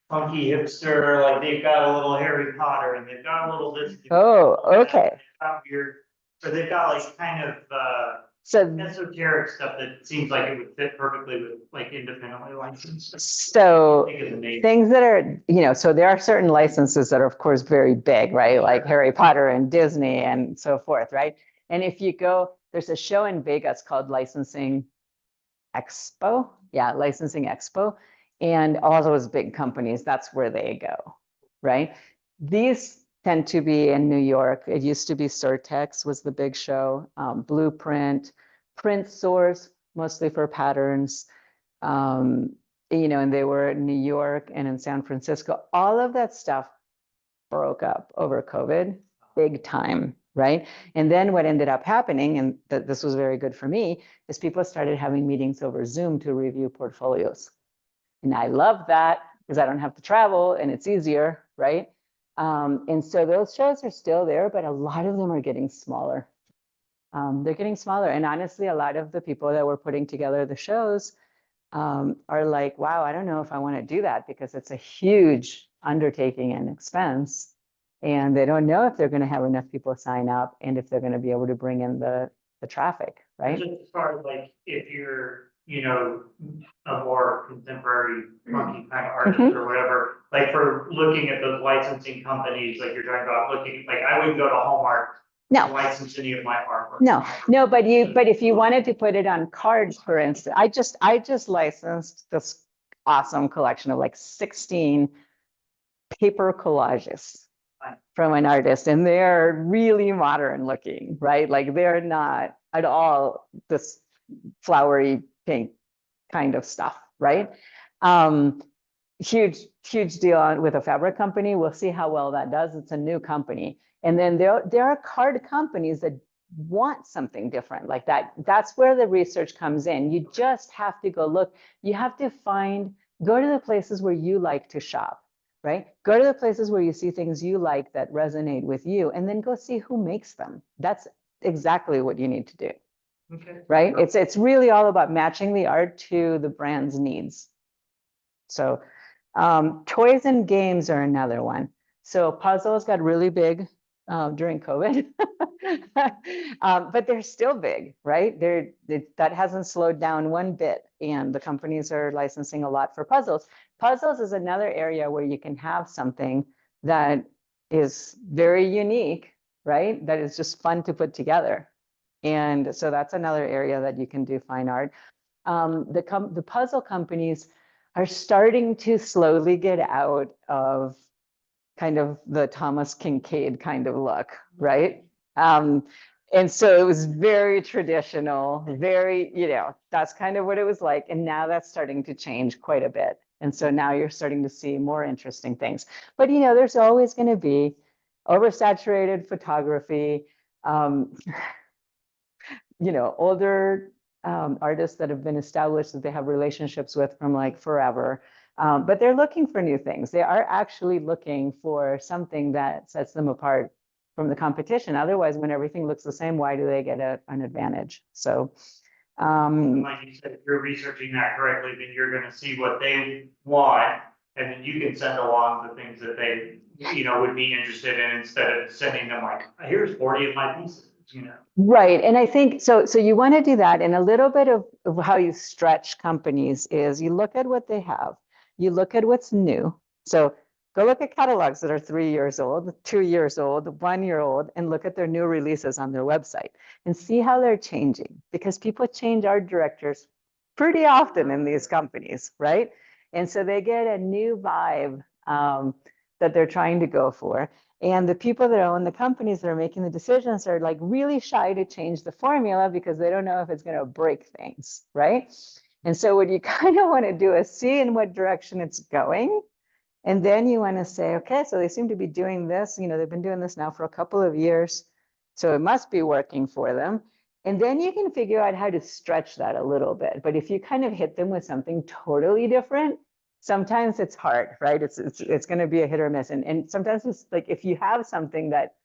funky hipster, like they've got a little Harry Potter and they've got a little this. Oh, okay. They've got weird, or they've got like kind of So esoteric stuff that seems like it would fit perfectly with like independently licensed. So Think of the name. things that are, you know, so there are certain licenses that are, of course, very big, right? Like Harry Potter and Disney and so forth, right? And if you go, there's a show in Vegas called Licensing Expo. Yeah, Licensing Expo. And all those big companies, that's where they go, right? These tend to be in New York. It used to be Surtex was the big show, Blueprint, Print Source, mostly for patterns. You know, and they were in New York and in San Francisco. All of that stuff broke up over COVID, big time, right? And then what ended up happening, and this was very good for me, is people started having meetings over Zoom to review portfolios. And I love that because I don't have to travel and it's easier, right? And so those shows are still there, but a lot of them are getting smaller. They're getting smaller. And honestly, a lot of the people that were putting together the shows are like, wow, I don't know if I want to do that because it's a huge undertaking and expense. And they don't know if they're going to have enough people sign up and if they're going to be able to bring in the traffic, right? Just as far as like, if you're, you know, a more contemporary funky kind of artist or whatever, like for looking at those licensing companies, like you're talking about looking, like I would go to Hallmark. No. To license any of my artwork. No, but if you wanted to put it on cards, for instance, I just licensed this awesome collection of like 16 paper collages from an artist, and they're really modern looking, right? Like they're not at all this flowery pink kind of stuff, right? Huge deal with a fabric company. We'll see how well that does. It's a new company. And then there are card companies that want something different like that. That's where the research comes in. You just have to go look. You have to go to the places where you like to shop. right? Go to the places where you see things you like that resonate with you, and then go see who makes them. That's exactly what you need to do, Okay. right? It's really all about matching the art to the brand's needs. So toys and games are another one. So puzzles got really big during COVID, but they're still big, right? That hasn't slowed down one bit, and the companies are licensing a lot for puzzles. Puzzles is another area where you can have something that is very unique, right? That is just fun to put together. And so that's another area that you can do fine art. The puzzle companies are starting to slowly get out of kind of the Thomas Kincaid kind of look, right? And so it was very traditional, very, that's kind of what it was like. And now that's starting to change quite a bit. And so now you're starting to see more interesting things. But, there's always going to be oversaturated photography, older artists that have been established that they have relationships with from like forever. But they're looking for new things. They are actually looking for something that sets them apart from the competition. Otherwise, when everything looks the same, why do they get an advantage? So, And like you said, if you're researching that correctly, then you're gonna see what they want, and then you can send along the things that they, would be interested in, instead of sending them like, here's 40 of my pieces. right. And I think so you want to do that. And a little bit of how you stretch companies is you look at what they have, you look at what's new. So go look at catalogs that are 3 years old, 2 years old, 1 year old, and look at their new releases on their website and see how they're changing, because people change art directors pretty often in these companies, right? And so they get a new vibe that they're trying to go for. And the people that own the companies that are making the decisions are like really shy to change the formula because they don't know if it's going to break things, right? And so what you kind of want to do is see in what direction it's going. And then you want to say, okay, so they seem to be doing this, they've been doing this now for a couple of years, so it must be working for them. And then you can figure out how to stretch that a little bit. But if you kind of hit them with something totally different, sometimes it's hard, right? It's going to be a hit or miss. And sometimes it's like, if you have something that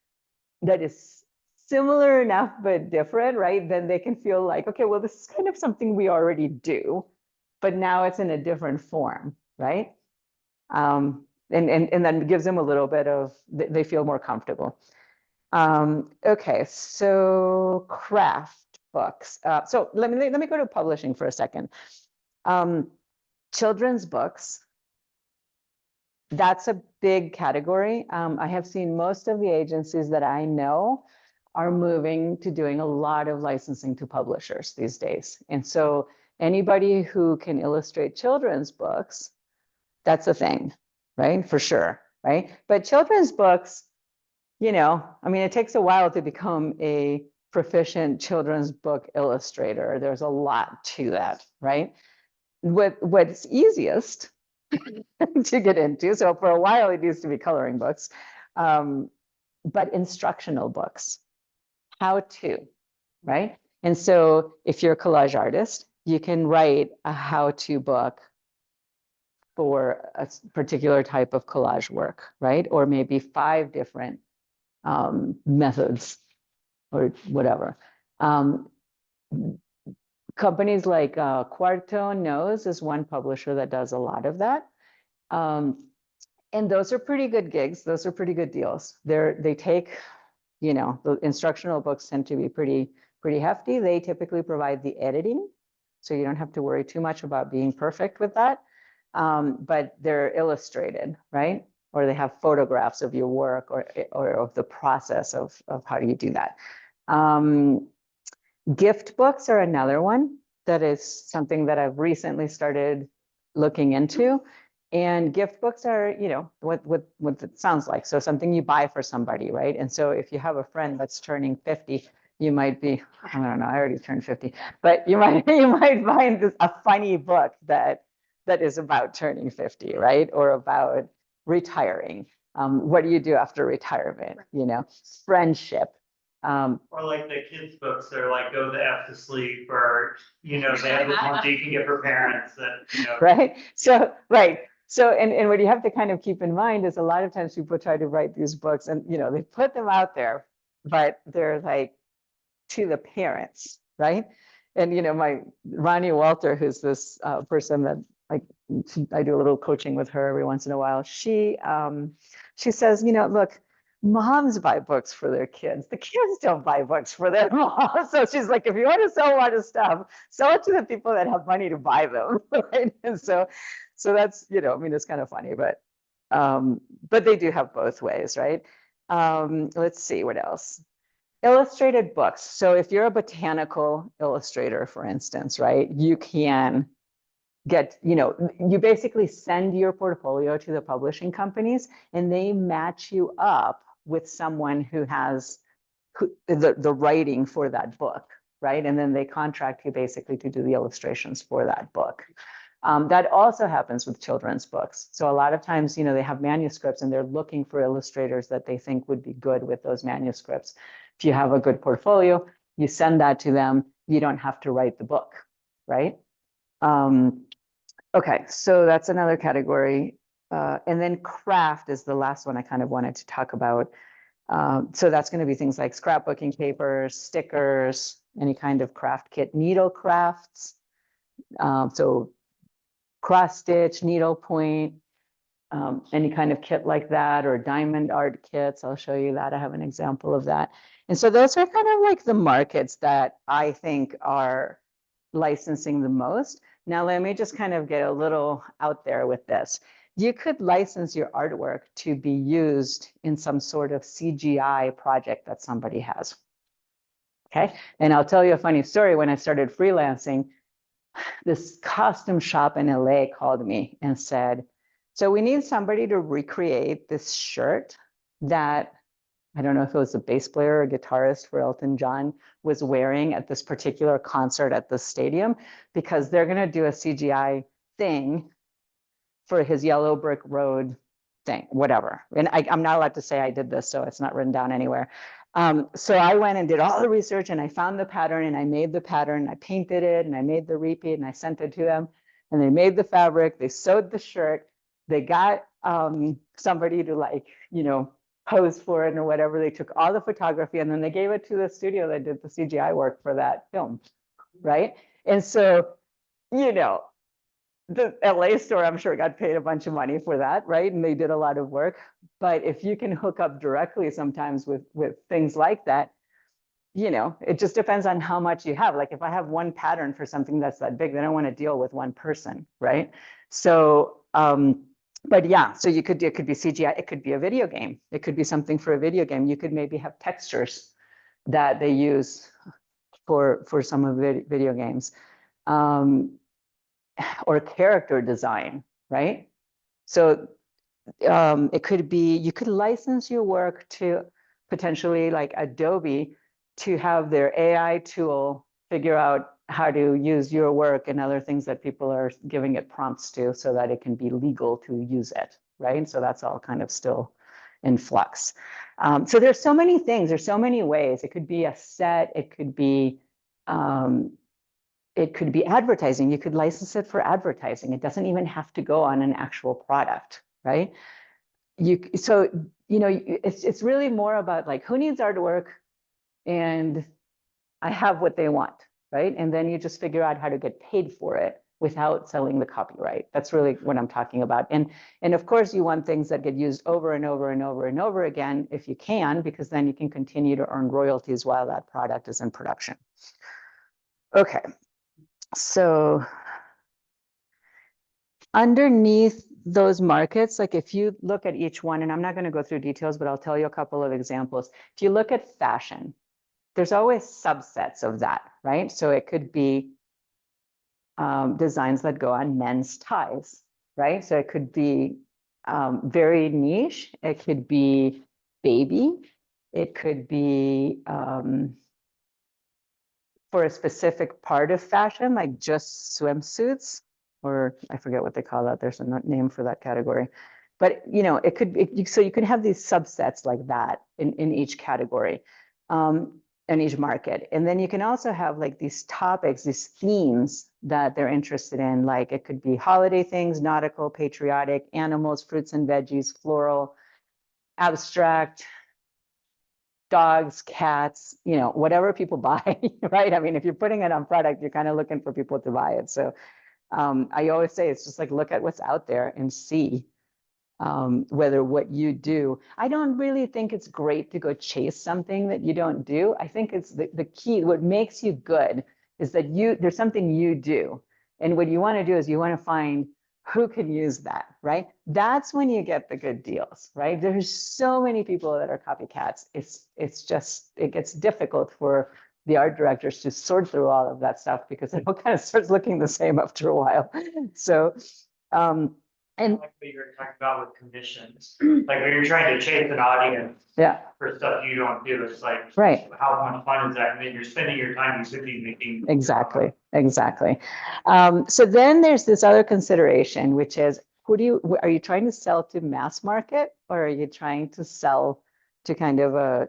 is similar enough but different, right? Then they can feel like, okay, well, this is kind of something we already do, but now it's in a different form, right? And then gives them a little bit of, they feel more comfortable. Okay, so craft books. So let me go to publishing for a second. Children's books. That's a big category. I have seen most of the agencies that I know are moving to doing a lot of licensing to publishers these days. And so anybody who can illustrate children's books, that's a thing, right? For sure, right? But children's books, it takes a while to become a proficient children's book illustrator. There's a lot to that, right? What's easiest to get into, so for a while it used to be coloring books, but instructional books, how to, right? And so if you're a collage artist, you can write a how-to book for a particular type of collage work, right? Or maybe 5 different methods or whatever. Companies like Quarto Nose is one publisher that does a lot of that. And those are pretty good gigs. Those are pretty good deals. They take, the instructional books tend to be pretty hefty. They typically provide the editing, so you don't have to worry too much about being perfect with that. But they're illustrated, right? Or they have photographs of your work or of the process of how do you do that. Gift books are another one that is something that I've recently started looking into. And gift books are, what it sounds like. So something you buy for somebody, right? And so if you have a friend that's turning 50, you might be, I don't know, I already turned 50, but you might find a funny book that is about turning 50, right? Or about retiring. What do you do after retirement? Friendship. Or like the kids' books, they're like, go the F to sleep, or, they have the ones you can get for parents that, Right. So, right. So, and what you have to kind of keep in mind is a lot of times people try to write these books and, you know, they put them out there, but they're like to the parents, right? And, you know, my Ronnie Walter, who's this person that like I do a little coaching with her every once in a while. She says, you know, look, moms buy books for their kids. The kids don't buy books for their moms. So she's like, if you want to sell a lot of stuff, sell it to the people that have money to buy them, right? And so that's, you know, I mean, it's kind of funny, but they do have both ways, right? Let's see what else. Illustrated books. So if you're a botanical illustrator, for instance, right, you can get, you know, you basically send your portfolio to the publishing companies and they match you up with someone who has the writing for that book, right? And then they contract you basically to do the illustrations for that book. That also happens with children's books. So a lot of times, you know, they have manuscripts and they're looking for illustrators that they think would be good with those manuscripts. If you have a good portfolio, you send that to them, you don't have to write the book, right? Okay, so that's another category. And then craft is the last one I kind of wanted to talk about. So that's going to be things like scrapbooking papers, stickers, any kind of craft kit, needle crafts. So cross stitch, needle point, any kind of kit like that, or diamond art kits. I'll show you that. I have an example of that. And so those are kind of like the markets that I think are licensing the most. Now, let me just kind of get a little out there with this. You could license your artwork to be used in some sort of CGI project that somebody has. Okay, and I'll tell you a funny story. When I started freelancing, this costume shop in LA called me and said, so we need somebody to recreate this shirt that, I don't know if it was a bass player or guitarist for Elton John, was wearing at this particular concert at the stadium, because they're going to do a CGI thing for his Yellow Brick Road thing, whatever. And I'm not allowed to say I did this, so it's not written down anywhere. So I went and did all the research and I found the pattern and I made the pattern, I painted it and I made the repeat and I sent it to them and they made the fabric, they sewed the shirt, they got somebody to, like, you know, pose for it or whatever. They took all the photography and then they gave it to the studio that did the CGI work for that film, right? And so, you know, the LA store, I'm sure, got paid a bunch of money for that, right? And they did a lot of work. But if you can hook up directly sometimes with things like that, you know, it just depends on how much you have. Like if I have one pattern for something that's that big, then I don't want to deal with one person, right? So, but yeah, so it could be CGI, it could be a video game. It could be something for a video game. You could maybe have textures that they use for some of the video games. Or character design, right? So it could be, you could license your work to potentially like Adobe to have their AI tool figure out how to use your work and other things that people are giving it prompts to so that it can be legal to use it, right? So that's all kind of still in flux. So there's so many things, there's so many ways. It could be a set, it could be advertising. You could license it for advertising. It doesn't even have to go on an actual product, right? So, you know, it's really more about like who needs artwork and I have what they want, right? And then you just figure out how to get paid for it without selling the copyright. That's really what I'm talking about. And of course you want things that get used over and over and over and over again if you can, because then you can continue to earn royalties while that product is in production. Okay. So underneath those markets, like if you look at each one, and I'm not going to go through details, but I'll tell you a couple of examples. If you look at fashion, there's always subsets of that, right? So it could be designs that go on men's ties, right? So it could be very niche. It could be baby. It could be for a specific part of fashion, like just swimsuits, or I forget what they call that. There's a name for that category. But, you know, it could be, so you could have these subsets like that in each category. a niche market. And then you can also have like these topics, these themes that they're interested in. Like it could be holiday things, nautical, patriotic, animals, fruits and veggies, floral, abstract, dogs, cats, you know, whatever people buy, right? I mean, if you're putting it on product, you're kind of looking for people to buy it. So I always say it's just like look at what's out there and see whether what you do. I don't really think it's great to go chase something that you don't do. I think it's the key. What makes you good is that there's something you do. And what you want to do is you want to find who can use that, right? That's when you get the good deals, right? There's so many people that are copycats. It's just, it gets difficult for the art directors to sort through all of that stuff because it all kind of starts looking the same after a while. So, and like what you were talking about with commissions, like when you're trying to chase an audience yeah, for stuff you don't do, it's like, right. how much fun is that? And then you're spending your time, you should be making. Exactly, exactly. So then there's this other consideration, which is, are you trying to sell to mass market or are you trying to sell to kind of a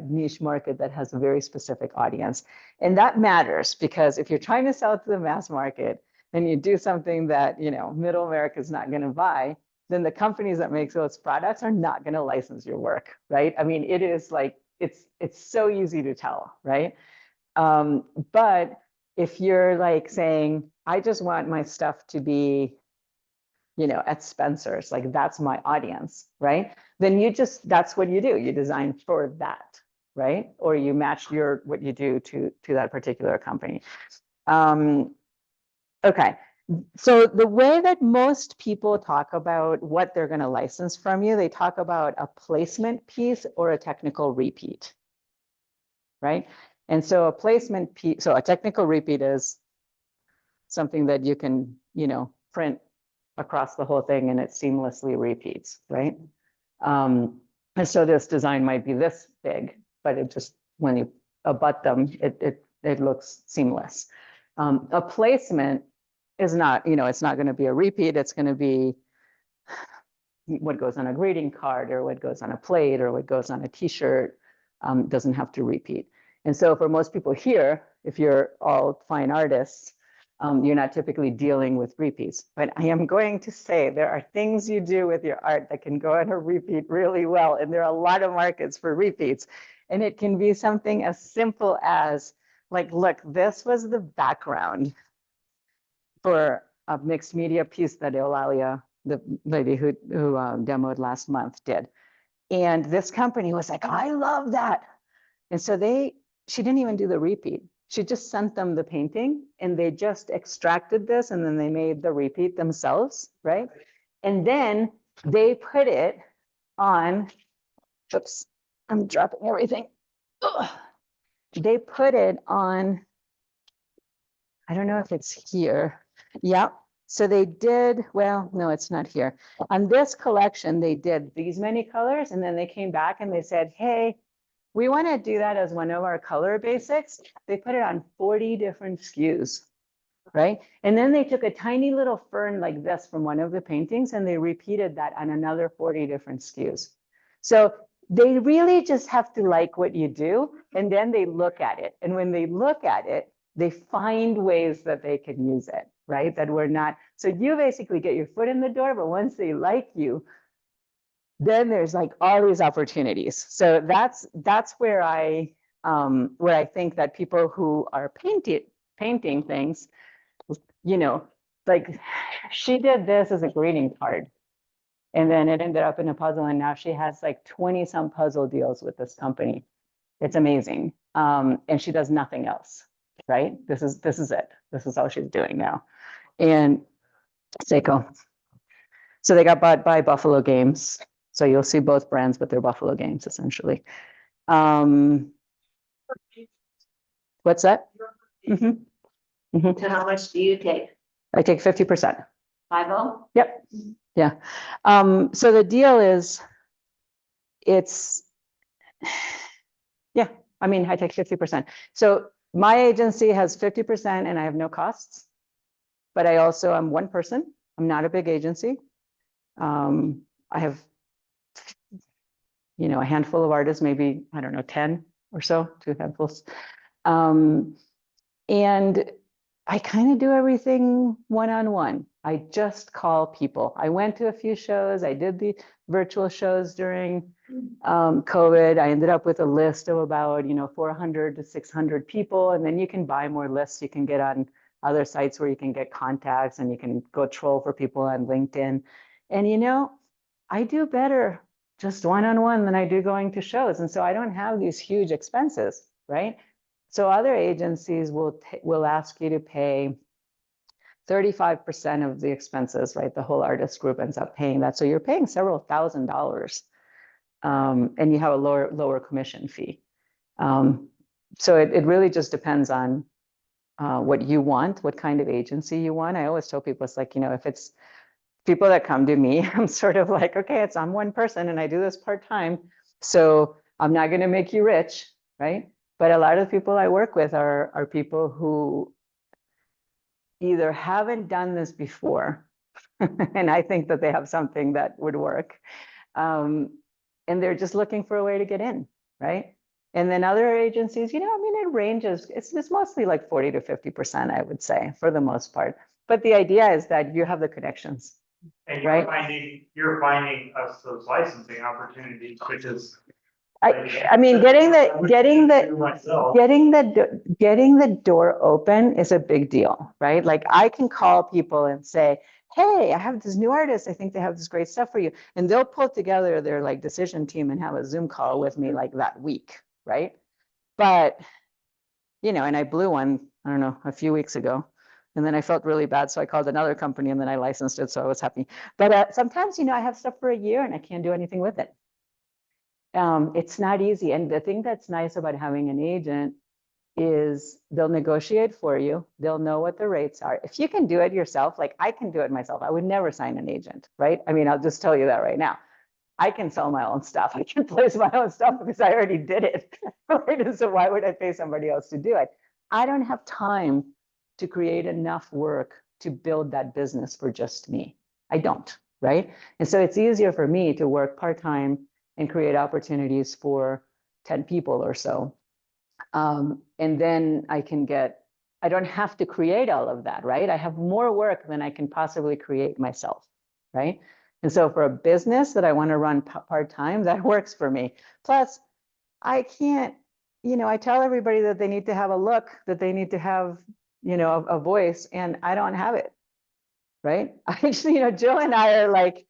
niche market that has a very specific audience? And that matters because if you're trying to sell to the mass market and you do something that, you know, middle America is not going to buy, then the companies that make those products are not going to license your work, right? I mean, it is like, it's so easy to tell, right? But if you're like saying, I just want my stuff to be, you know, at Spencer's, like that's my audience, right? Then that's what you do. You design for that, right? Or you match what you do to that particular company. Okay. So the way that most people talk about what they're going to license from you, they talk about a placement piece or a technical repeat, right? And so a placement piece, so a technical repeat is something that you can, you know, print across the whole thing and it seamlessly repeats, right? And so this design might be this big, but it just, when you abut them, it looks seamless. A placement is not, you know, it's not going to be a repeat. It's going to be what goes on a greeting card or what goes on a plate or what goes on a t-shirt, doesn't have to repeat. And so for most people here, if you're all fine artists, you're not typically dealing with repeats. But I am going to say there are things you do with your art that can go on a repeat really well. And there are a lot of markets for repeats. And it can be something as simple as like, look, this was the background for a mixed media piece that Eulalia, the lady who demoed last month, did. And this company was like, I love that. And so she didn't even do the repeat. She just sent them the painting and they just extracted this and then they made the repeat themselves, right? And then they put it on, oops, I'm dropping everything. Ugh. They put it on, I don't know if it's here. Yep. So they did, well, no, it's not here. On this collection, they did these many colors and then they came back and they said, hey, we want to do that as one of our color basics. They put it on 40 different SKUs, right? And then they took a tiny little fern like this from one of the paintings and they repeated that on another 40 different SKUs. So they really just have to like what you do and then they look at it. And when they look at it, they find ways that they can use it, right? That we're not, so you basically get your foot in the door, but once they like you, then there's like all these opportunities. So that's where I think that people who are painting things, you know, like she did this as a greeting card and then it ended up in a puzzle and now she has like 20 some puzzle deals with this company. It's amazing. And she does nothing else, right? This is it. This is all she's doing now. And Seiko. So they got bought by Buffalo Games. So you'll see both brands, but they're Buffalo Games essentially. What's that? Mm-hmm. So how much do you take? I take 50%. 50? Yep. Yeah. So the deal is, yeah, I mean, I take 50%. So my agency has 50% and I have no costs, but I also am one person. I'm not a big agency. I have, you know, a handful of artists, maybe, I don't know, 10 or so, 2 handfuls. And I kind of do everything one-on-one. I just call people. I went to a few shows. I did the virtual shows during COVID. I ended up with a list of about, 400 to 600 people. And then you can buy more lists. You can get on other sites where you can get contacts, and you can go troll for people on LinkedIn. And I do better just one-on-one than I do going to shows. And so I don't have these huge expenses, right? So other agencies will ask you to pay 35% of the expenses, right? The whole artist group ends up paying that. So you're paying several $1,000s, and you have a lower commission fee. So it really just depends on what you want, what kind of agency you want. I always tell people, it's like, if it's people that come to me, I'm sort of like, okay, I'm one person and I do this part-time, so I'm not going to make you rich, right? But a lot of the people I work with are people who either haven't done this before, and I think that they have something that would work, and they're just looking for a way to get in, right? And then other agencies, it ranges. It's mostly like 40 to 50%, I would say, for the most part. But the idea is that you have the connections. And Right. you're finding us those licensing opportunities, which is. I mean, getting the door open is a big deal, right? Like, I can call people and say, hey, I have this new artist. I think they have this great stuff for you. And they'll pull together their like decision team and have a Zoom call with me like that week, right? But, and I blew one, I don't know, a few weeks ago. And then I felt really bad. So I called another company and then I licensed it. So I was happy. But sometimes, I have stuff for a year and I can't do anything with it. It's not easy. And the thing that's nice about having an agent is they'll negotiate for you. They'll know what the rates are. If you can do it yourself, like I can do it myself, I would never sign an agent, right? I mean, I'll just tell you that right now. I can sell my own stuff. I can place my own stuff because I already did it. Right? So why would I pay somebody else to do it? I don't have time to create enough work to build that business for just me. I don't, right? And so it's easier for me to work part-time and create opportunities for 10 people or so. And then I don't have to create all of that, right? I have more work than I can possibly create myself, right? And so for a business that I want to run part-time, that works for me. Plus, I can't, I tell everybody that they need to have a look, that they need to have, a voice, and I don't have it, right? Jill and I are like,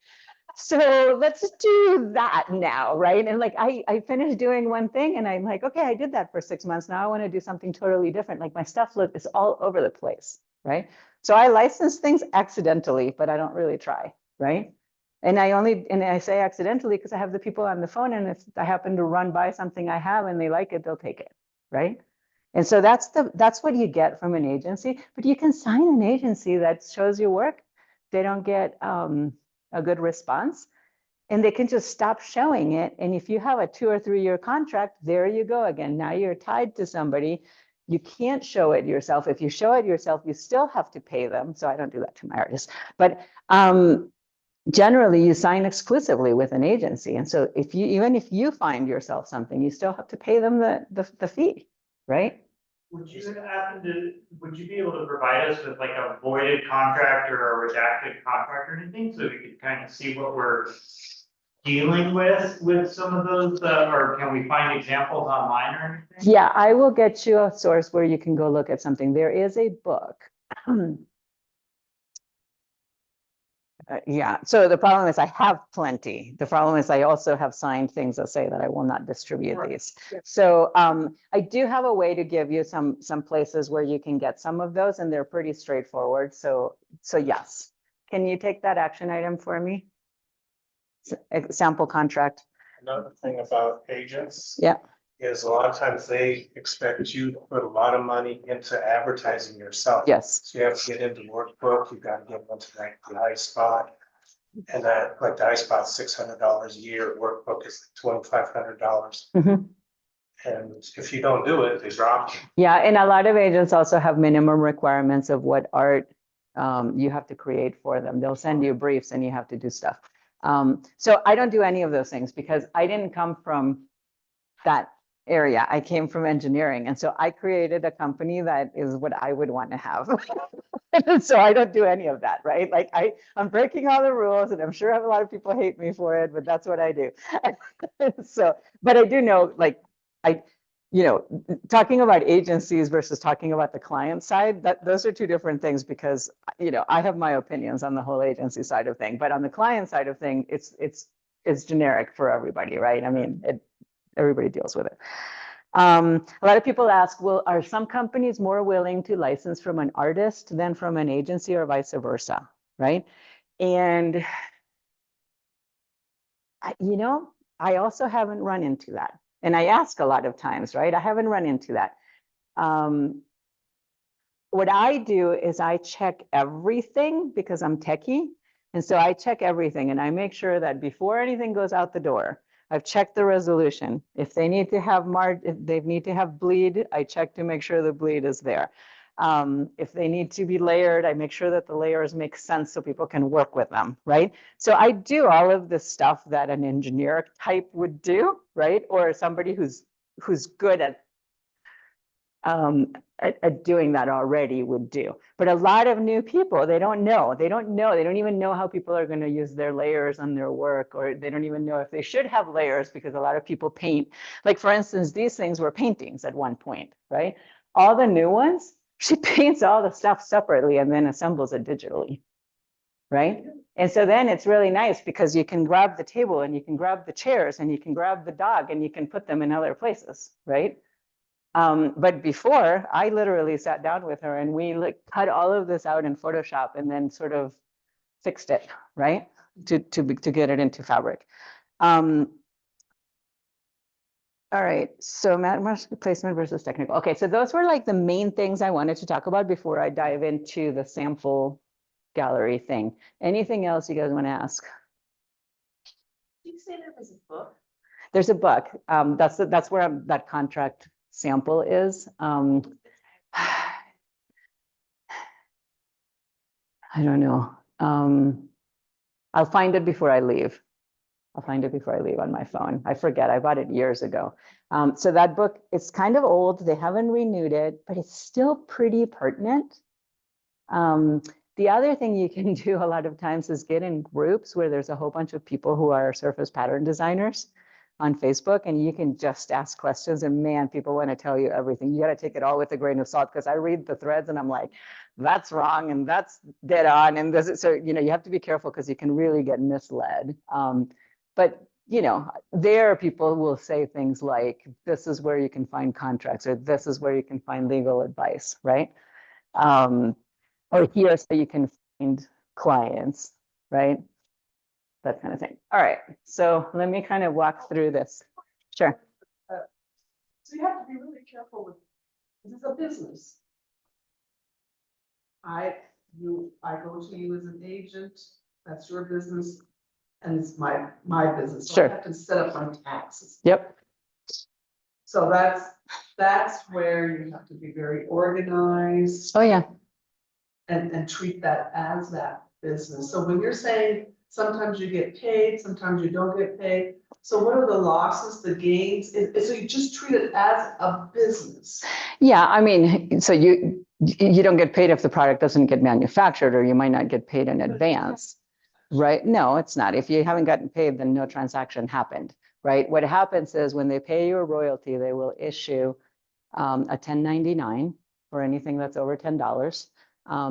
so let's do that now, right? And like, I finished doing one thing and I'm like, okay, I did that for 6 months. Now I want to do something totally different. Like my stuff is all over the place, right? So I license things accidentally, but I don't really try, right? And I say accidentally because I have the people on the phone, and if I happen to run by something I have and they like it, they'll take it, right? And so that's what you get from an agency. But you can sign an agency that shows your work. They don't get a good response, and they can just stop showing it. And if you have a 2 or 3 year contract, there you go again. Now you're tied to somebody. You can't show it yourself. If you show it yourself, you still have to pay them. So I don't do that to my artists. But generally, you sign exclusively with an agency. And so even if you find yourself something, you still have to pay them the fee, right? Would you be able to provide us with like a voided contract or a redacted contract or anything, so we could kind of see what we're dealing with some of those, or can we find examples online or anything? Yeah, I will get you a source where you can go look at something. There is a book. Yeah, so the problem is I have plenty. The problem is I also have signed things that say that I will not distribute these. So I do have a way to give you some places where you can get some of those, and they're pretty straightforward. So yes. Can you take that action item for me? Sample contract. Another thing about agents. Yeah. Is a lot of times they expect you to put a lot of money into advertising yourself. Yes. So you have to get into workbook, you've got to get into like the iSpot. And that, like the iSpot's $600 a year, workbook is $2,500. Mm-hmm. And if you don't do it, they drop you. Yeah, and a lot of agents also have minimum requirements of what art you have to create for them. They'll send you briefs and you have to do stuff. So I don't do any of those things because I didn't come from that area. I came from engineering. And so I created a company that is what I would want to have. So I don't do any of that, right? Like I'm breaking all the rules, and I'm sure a lot of people hate me for it, but that's what I do. So, but I do know, like, talking about agencies versus talking about the client side, that those are two different things, because, I have my opinions on the whole agency side of thing, but on the client side of thing, it's generic for everybody, right? I mean, everybody deals with it. A lot of people ask, well, are some companies more willing to license from an artist than from an agency, or vice versa, right? And I also haven't run into that. And I ask a lot of times, right? I haven't run into that. What I do is I check everything, because I'm techie. And so I check everything, and I make sure that before anything goes out the door, I've checked the resolution. If they need to have if they need to have bleed, I check to make sure the bleed is there. If they need to be layered, I make sure that the layers make sense so people can work with them, right? So I do all of this stuff that an engineer type would do, right? Or somebody who's good at doing that already would do. But a lot of new people, they don't know. They don't even know how people are going to use their layers on their work, or they don't even know if they should have layers, because a lot of people paint. Like, for instance, these things were paintings at one point, right? All the new ones, she paints all the stuff separately and then assembles it digitally, right? And so then it's really nice, because you can grab the table, and you can grab the chairs, and you can grab the dog, and you can put them in other places, right? But before, I literally sat down with her, and we cut all of this out in Photoshop, and then sort of fixed it, right? To get it into fabric. All right, so mass placement versus technical. Okay, so those were like the main things I wanted to talk about before I dive into the sample gallery thing. Anything else you guys want to ask? Did you say there was a book? There's a book. That's where that contract sample is. I don't know. I'll find it before I leave. I'll find it before I leave on my phone. I forget. I bought it years ago. So that book, it's kind of old. They haven't renewed it, but it's still pretty pertinent. The other thing you can do a lot of times is get in groups where there's a whole bunch of people who are surface pattern designers on Facebook, and you can just ask questions, and man, people want to tell you everything. You got to take it all with a grain of salt, because I read the threads and I'm like, that's wrong, and that's dead on, and this is, so you have to be careful, because you can really get misled. But there people will say things like, this is where you can find contracts, or this is where you can find legal advice, right? Or here's how you can find clients, right? That kind of thing. All right, so let me kind of walk through this. Sure. So you have to be really careful with, this is a business. I go to you as an agent, that's your business, and it's my business. So Sure. I have to set up my taxes. Yep. So that's where you have to be very organized. Oh, yeah. And treat that as that business. So when you're saying sometimes you get paid, sometimes you don't get paid. So what are the losses, the gains? So you just treat it as a business. Yeah, I mean, so you don't get paid if the product doesn't get manufactured, or you might not get paid in advance, right? No, it's not. If you haven't gotten paid, then no transaction happened, right? What happens is when they pay you a royalty, they will issue a 1099 for anything that's over $10.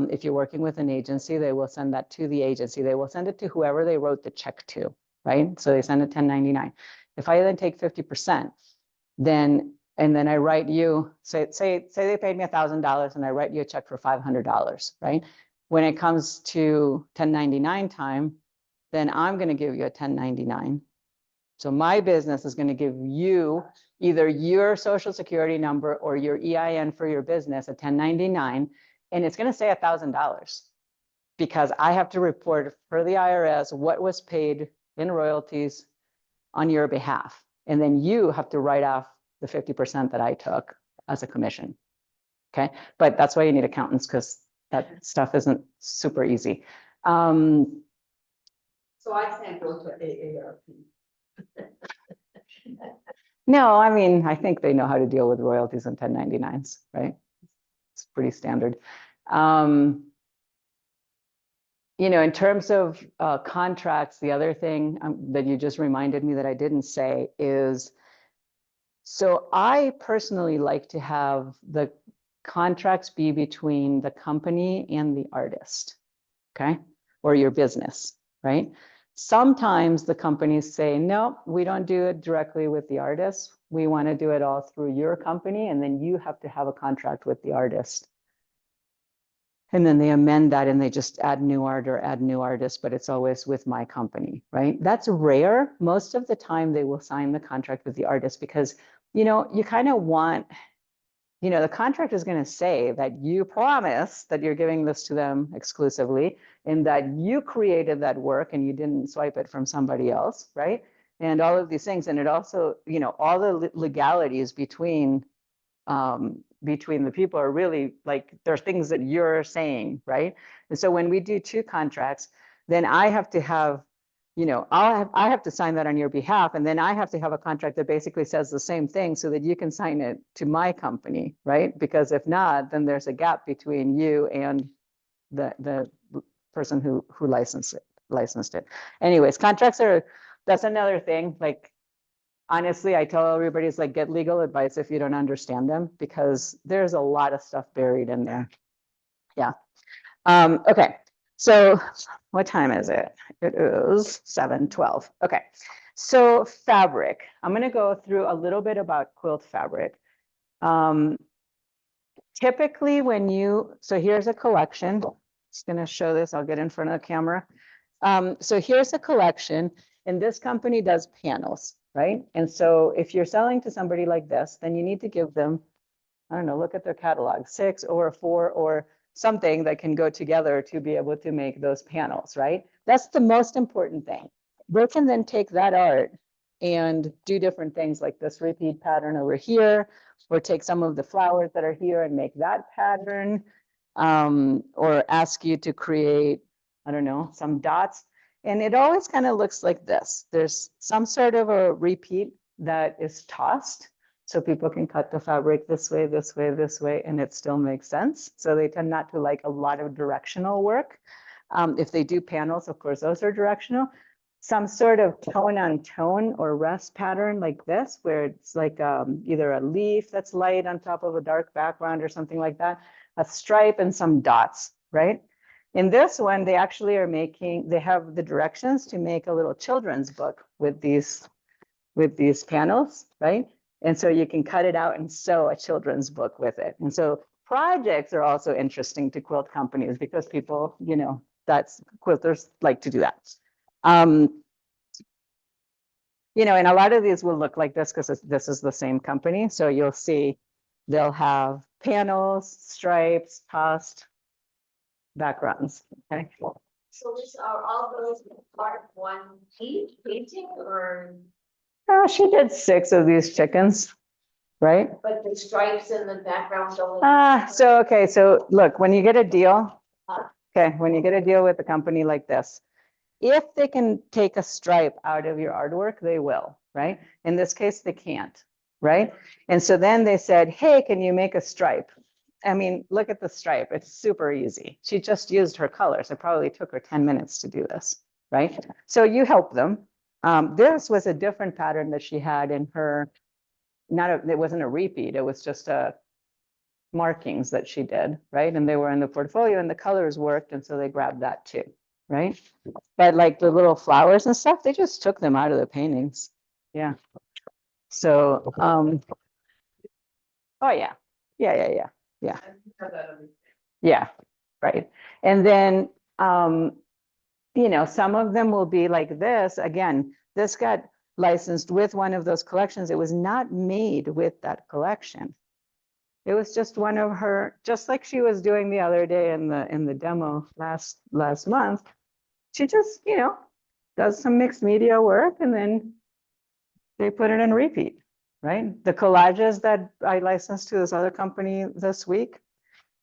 If you're working with an agency, they will send that to the agency. They will send it to whoever they wrote the check to, right? So they send a 1099. If I then take 50%, and then I write you, say they paid me $1,000, and I write you a check for $500, right? When it comes to 1099 time, then I'm going to give you a 1099. So my business is going to give you either your social security number or your EIN for your business, a 1099, and it's going to say $1,000, because I have to report for the IRS what was paid in royalties on your behalf. And then you have to write off the 50% that I took as a commission. Okay, but that's why you need accountants, because that stuff isn't super easy. So I can't go to AARP. No, I mean, I think they know how to deal with royalties and 1099s, right? It's pretty standard. You know, in terms of contracts, the other thing that you just reminded me that I didn't say is, so I personally like to have the contracts be between the company and the artist, okay? Or your business, right? Sometimes the companies say, no, we don't do it directly with the artist. We want to do it all through your company, and then you have to have a contract with the artist. And then they amend that and they just add new art or add new artist, but it's always with my company, right? That's rare. Most of the time they will sign the contract with the artist because, you know, you kind of want, you know, the contract is going to say that you promise that you're giving this to them exclusively and that you created that work and you didn't swipe it from somebody else, right? And all of these things. And it also, you know, all the legalities between the people are really like, there's things that you're saying, right? And so when we do two contracts, then I have to have, you know, I have to sign that on your behalf, and then I have to have a contract that basically says the same thing so that you can sign it to my company, right? Because if not, then there's a gap between you and the person who licensed it. Anyways, contracts are, that's another thing. Like, honestly, I tell everybody, it's like, get legal advice if you don't understand them, because there's a lot of stuff buried in there. Yeah. Okay. So what time is it? It is 7:12. Okay. So fabric. I'm going to go through a little bit about quilt fabric. Typically when you, so here's a collection. Just going to show this. I'll get in front of the camera. So here's a collection, and this company does panels, right? And so if you're selling to somebody like this, then you need to give them, I don't know, look at their catalog, 6 or 4 or something that can go together to be able to make those panels, right? That's the most important thing. They can then take that art and do different things like this repeat pattern over here, or take some of the flowers that are here and make that pattern, or ask you to create, I don't know, some dots. And it always kind of looks like this. There's some sort of a repeat that is tossed, so people can cut the fabric this way, this way, this way, and it still makes sense. So they tend not to like a lot of directional work. If they do panels, of course, those are directional. Some sort of tone on tone or rest pattern like this, where it's like either a leaf that's light on top of a dark background or something like that, a stripe and some dots, right? In this one, they actually are making, they have the directions to make a little children's book with these panels, right? And so you can cut it out and sew a children's book with it. And so projects are also interesting to quilt companies because people, you know, that's quilters like to do that. You know, and a lot of these will look like this because this is the same company. So you'll see they'll have panels, stripes, tossed backgrounds. Okay. So Lisa, are all those part of one painting or, She did 6 of these chickens, right? but the stripes in the background don't? Okay, so look, when you get a deal, when you get a deal with a company like this, if they can take a stripe out of your artwork, they will, right? In this case, they can't, right? And so then they said, hey, can you make a stripe? I mean, look at the stripe. It's super easy. She just used her colors. It probably took her 10 minutes to do this, right? So you help them. This was a different pattern that she had in her, it wasn't a repeat. It was just a markings that she did, right? And they were in the portfolio and the colors worked. And so they grabbed that too, right? But like the little flowers and stuff, they just took them out of the paintings. Yeah. So, oh yeah. Yeah. Yeah, right. And then, you know, some of them will be like this. Again, this got licensed with one of those collections. It was not made with that collection. It was just one of her, just like she was doing the other day in the demo last month. She just, you know, does some mixed media work and then they put it in repeat, right? The collages that I licensed to this other company this week,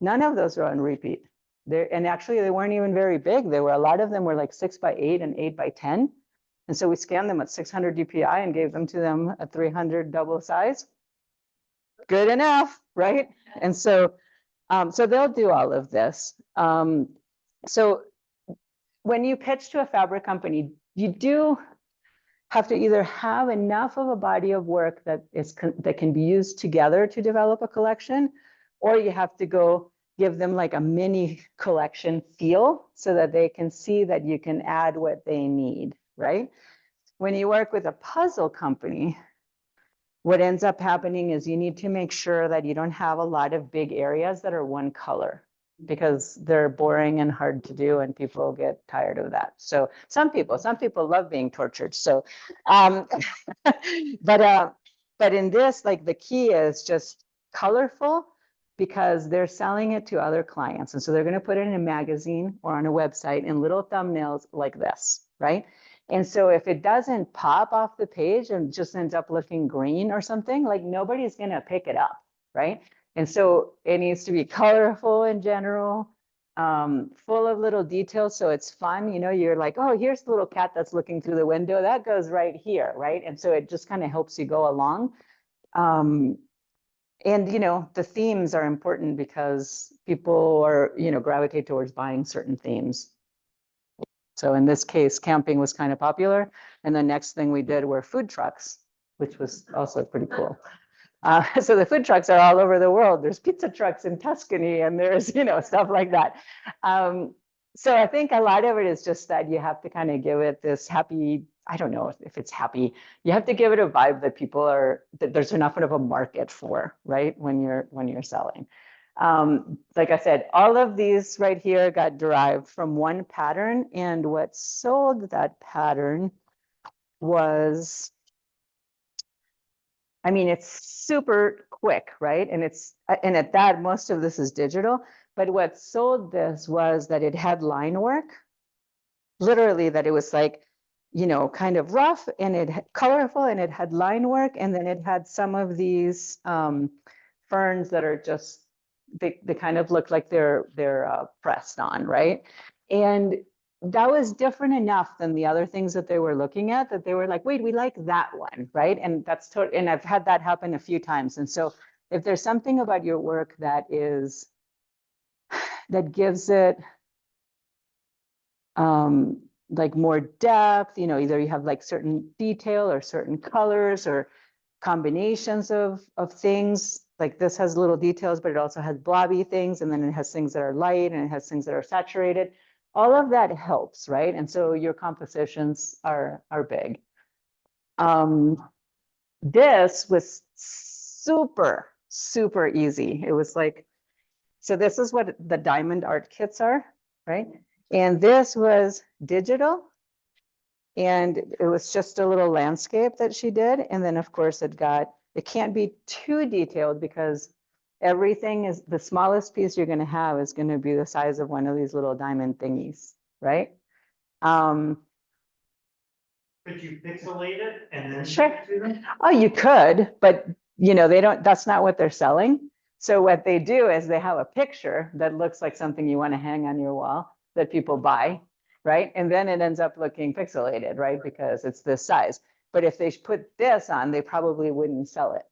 none of those are on repeat. And actually they weren't even very big. A lot of them were like 6 by 8 and 8 by 10. And so we scanned them at 600 DPI and gave them to them at 300 double size. Good enough, right? And so, so they'll do all of this. So when you pitch to a fabric company, you do have to either have enough of a body of work that that can be used together to develop a collection, or you have to go give them like a mini collection feel so that they can see that you can add what they need, right? When you work with a puzzle company, what ends up happening is you need to make sure that you don't have a lot of big areas that are one color, because they're boring and hard to do and people get tired of that. So some people love being tortured. So, but in this, like the key is just colorful, because they're selling it to other clients. And so they're going to put it in a magazine or on a website in little thumbnails like this, right? And so if it doesn't pop off the page and just ends up looking green or something, like nobody's going to pick it up, right? And so it needs to be colorful in general, full of little details. So it's fun. You know, you're like, oh, here's the little cat that's looking through the window. That goes right here, right? And so it just kind of helps you go along. And, you know, the themes are important because people are, you know, gravitate towards buying certain themes. So in this case, camping was kind of popular. And the next thing we did were food trucks, which was also pretty cool. So the food trucks are all over the world. There's pizza trucks in Tuscany and there's, you know, stuff like that. So I think a lot of it is just that you have to kind of give it this happy, I don't know if it's happy, you have to give it a vibe that people are, that there's enough of a market for, right? When you're selling. Like I said, all of these right here got derived from one pattern, and what sold that pattern was, I mean, it's super quick, right? And and at that, most of this is digital, but what sold this was that it had line work, literally that it was like, you know, kind of rough and it had colorful and it had line work. And then it had some of these ferns that are just, they kind of look like they're pressed on, right? And that was different enough than the other things that they were looking at, that they were like, wait, we like that one, right? And that's totally, and I've had that happen a few times. And so if there's something about your work that is, that gives it like more depth, you know, either you have like certain detail or certain colors or combinations of things, like this has little details, but it also has blobby things, and then it has things that are light and it has things that are saturated. All of that helps, right? And so your compositions are big. This was super, super easy. It was like, so this is what the diamond art kits are, right? And this was digital. And it was just a little landscape that she did. And then of course it can't be too detailed because everything is, the smallest piece you're gonna have is gonna be the size of one of these little diamond thingies, right? Could you pixelate it and then Sure. send it to them? Oh, you could, but you know, that's not what they're selling. So what they do is they have a picture that looks like something you wanna hang on your wall that people buy, right? And then it ends up looking pixelated, right? Because it's this size. But if they put this on, they probably wouldn't sell it.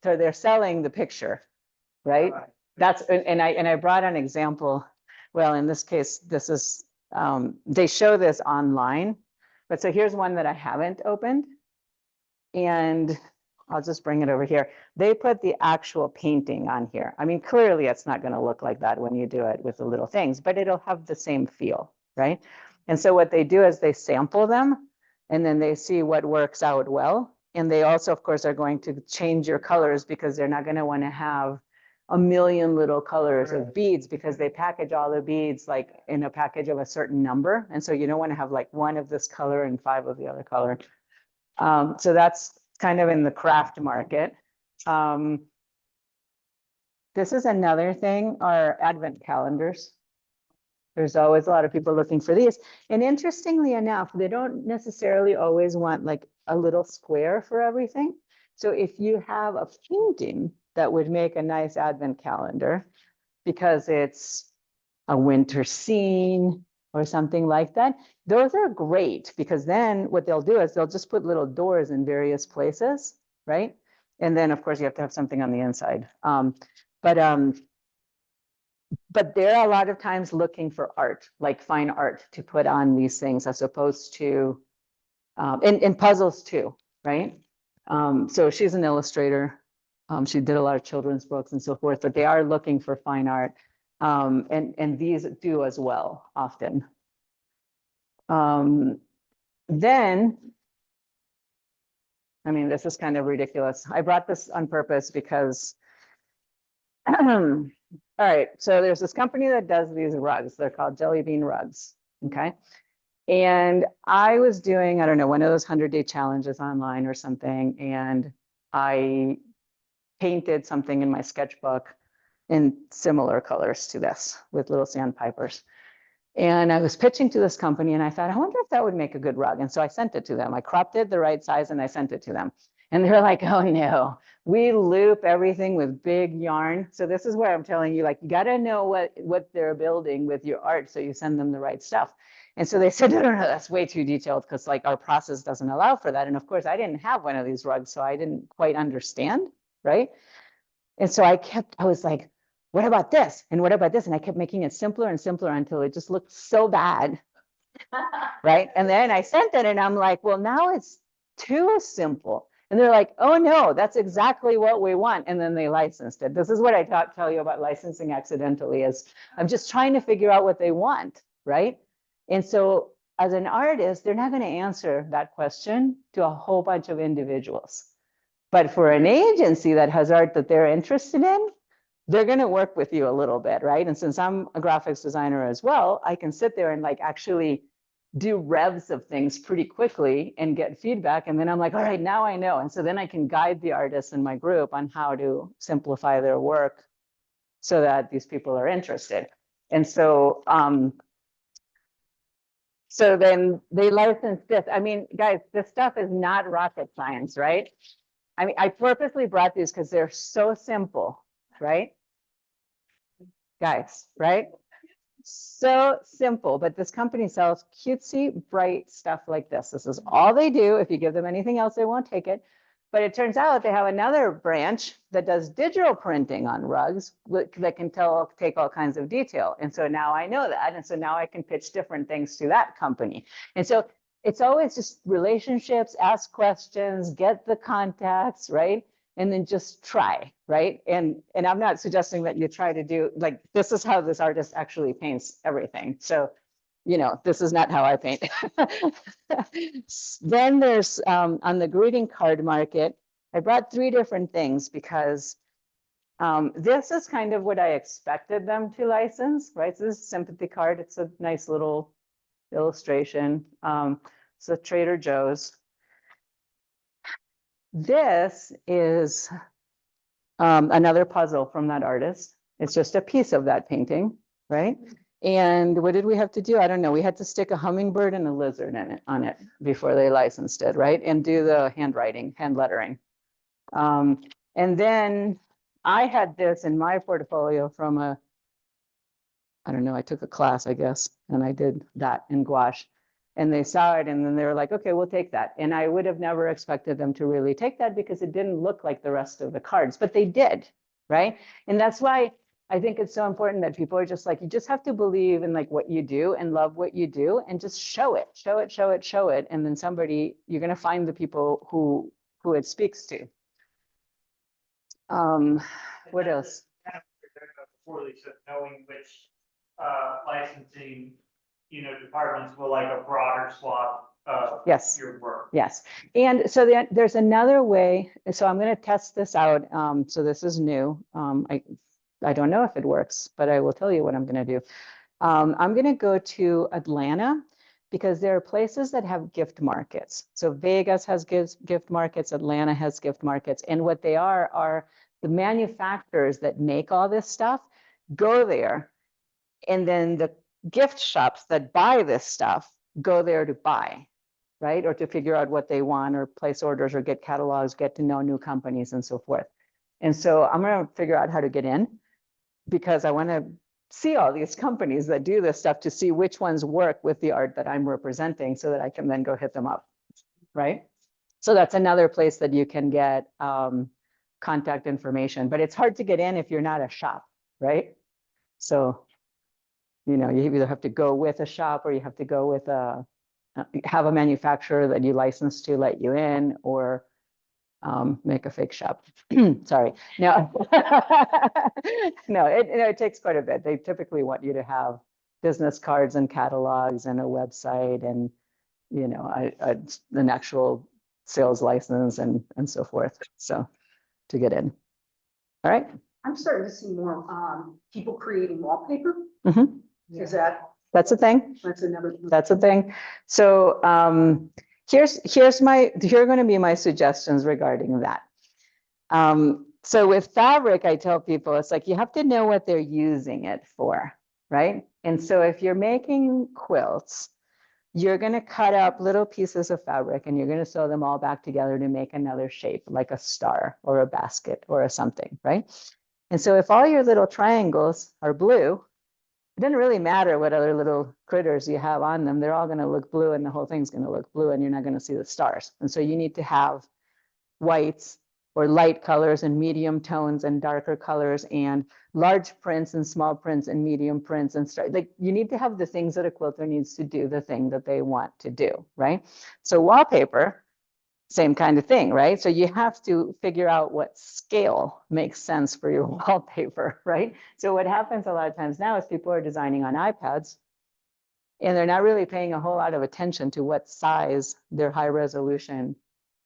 So they're selling the picture, right? That's, and I brought an example. Well, in this case, this is, they show this online, but so here's one that I haven't opened. And I'll just bring it over here. They put the actual painting on here. I mean, clearly it's not going to look like that when you do it with the little things, but it'll have the same feel, right? And so what they do is they sample them and then they see what works out well. And they also, of course, are going to change your colors because they're not going to want to have a million little colors of beads because they package all the beads like in a package of a certain number. And so you don't want to have like one of this color and 5 of the other color. So that's kind of in the craft market. This is another thing, our advent calendars. There's always a lot of people looking for these. And interestingly enough, they don't necessarily always want like a little square for everything. So if you have a painting that would make a nice advent calendar because it's a winter scene, or something like that. Those are great because then what they'll do is they'll just put little doors in various places, right? And then of course you have to have something on the inside. But they're a lot of times looking for art, like fine art to put on these things as opposed to, and puzzles too, right? So she's an illustrator. She did a lot of children's books and so forth, but they are looking for fine art. And these do as well often. Then, I mean, this is kind of ridiculous. I brought this on purpose because, all right, so there's this company that does these rugs. They're called Jelly Bean Rugs, okay? And I was doing, I don't know, one of those 100-day challenges online or something, and I painted something in my sketchbook in similar colors to this with little sandpipers. And I was pitching to this company and I thought, I wonder if that would make a good rug. And so I sent it to them. I cropped it the right size and I sent it to them. And they're like, oh no, we loop everything with big yarn. So this is where I'm telling you, like, you got to know what they're building with your art. So you send them the right stuff. And so they said, no, that's way too detailed because like our process doesn't allow for that. And of course I didn't have one of these rugs, so I didn't quite understand, right? And so I was like, what about this? And what about this? And I kept making it simpler and simpler until it just looked so bad, right? And then I sent it and I'm like, well, now it's too simple. And they're like, oh no, that's exactly what we want. And then they licensed it. This is what I tell you about licensing accidentally, is I'm just trying to figure out what they want, right? And so as an artist, they're not going to answer that question to a whole bunch of individuals. But for an agency that has art that they're interested in, they're going to work with you a little bit, right? And since I'm a graphics designer as well, I can sit there and like actually do revs of things pretty quickly and get feedback. And then I'm like, all right, now I know. And so then I can guide the artists in my group on how to simplify their work so that these people are interested. And so, so then they license this. I mean, guys, this stuff is not rocket science, right? I mean, I purposely brought these because they're so simple, right? Guys, right? So simple, but this company sells cutesy, bright stuff like this. This is all they do. If you give them anything else, they won't take it. But it turns out they have another branch that does digital printing on rugs that can take all kinds of detail. And so now I know that. And so now I can pitch different things to that company. And so it's always just relationships, ask questions, get the contacts, right? And then just try, right? And I'm not suggesting that you try to do, like, this is how this artist actually paints everything. So, you know, this is not how I paint. Then there's, on the greeting card market, I brought 3 different things because this is kind of what I expected them to license, right? So this is a sympathy card. It's a nice little illustration. So Trader Joe's. This is another puzzle from that artist. It's just a piece of that painting, right? And what did we have to do? I don't know. We had to stick a hummingbird and a lizard in it on it before they licensed it, right? And do the handwriting, hand lettering. And then I had this in my portfolio from I don't know, I took a class, I guess, and I did that in gouache. And they saw it and then they were like, okay, we'll take that. And I would have never expected them to really take that because it didn't look like the rest of the cards, but they did, right? And that's why I think it's so important that people are just like, you just have to believe in like what you do and love what you do and just show it, show it, show it, show it. And then you're going to find the people who it speaks to. What else? Before Lisa, knowing which licensing, departments will like a broader swath of Yes. your work. Yes. And so there's another way. So I'm going to test this out. So this is new. I don't know if it works, but I will tell you what I'm going to do. I'm going to go to Atlanta because there are places that have gift markets. So Vegas has gift markets, Atlanta has gift markets. And what they are the manufacturers that make all this stuff go there. And then the gift shops that buy this stuff go there to buy, right? Or to figure out what they want or place orders or get catalogs, get to know new companies and so forth. And so I'm going to figure out how to get in because I want to see all these companies that do this stuff to see which ones work with the art that I'm representing so that I can then go hit them up, right? So that's another place that you can get contact information, but it's hard to get in if you're not a shop, right? So, you know, you either have to go with a shop or you have to go with have a manufacturer that you license to let you in, or make a fake shop. Sorry, no. No, it takes quite a bit. They typically want you to have business cards and catalogs and a website and, you know, an actual sales license and so forth. So to get in. All right. I'm starting to see more people creating wallpaper. Mhm. Is that, That's a thing. that's another. That's a thing. So here are going to be my suggestions regarding that. So with fabric, I tell people it's like you have to know what they're using it for, right? And so if you're making quilts, you're going to cut up little pieces of fabric and you're going to sew them all back together to make another shape, like a star or a basket or a something, right? And so if all your little triangles are blue, it doesn't really matter what other little critters you have on them. They're all going to look blue and the whole thing's going to look blue and you're not going to see the stars. And so you need to have whites or light colors and medium tones and darker colors and large prints and small prints and medium prints and start, like you need to have the things that a quilter needs to do the thing that they want to do, right? So wallpaper, same kind of thing, right? So you have to figure out what scale makes sense for your wallpaper, right? So what happens a lot of times now is people are designing on iPads and they're not really paying a whole lot of attention to what size their high resolution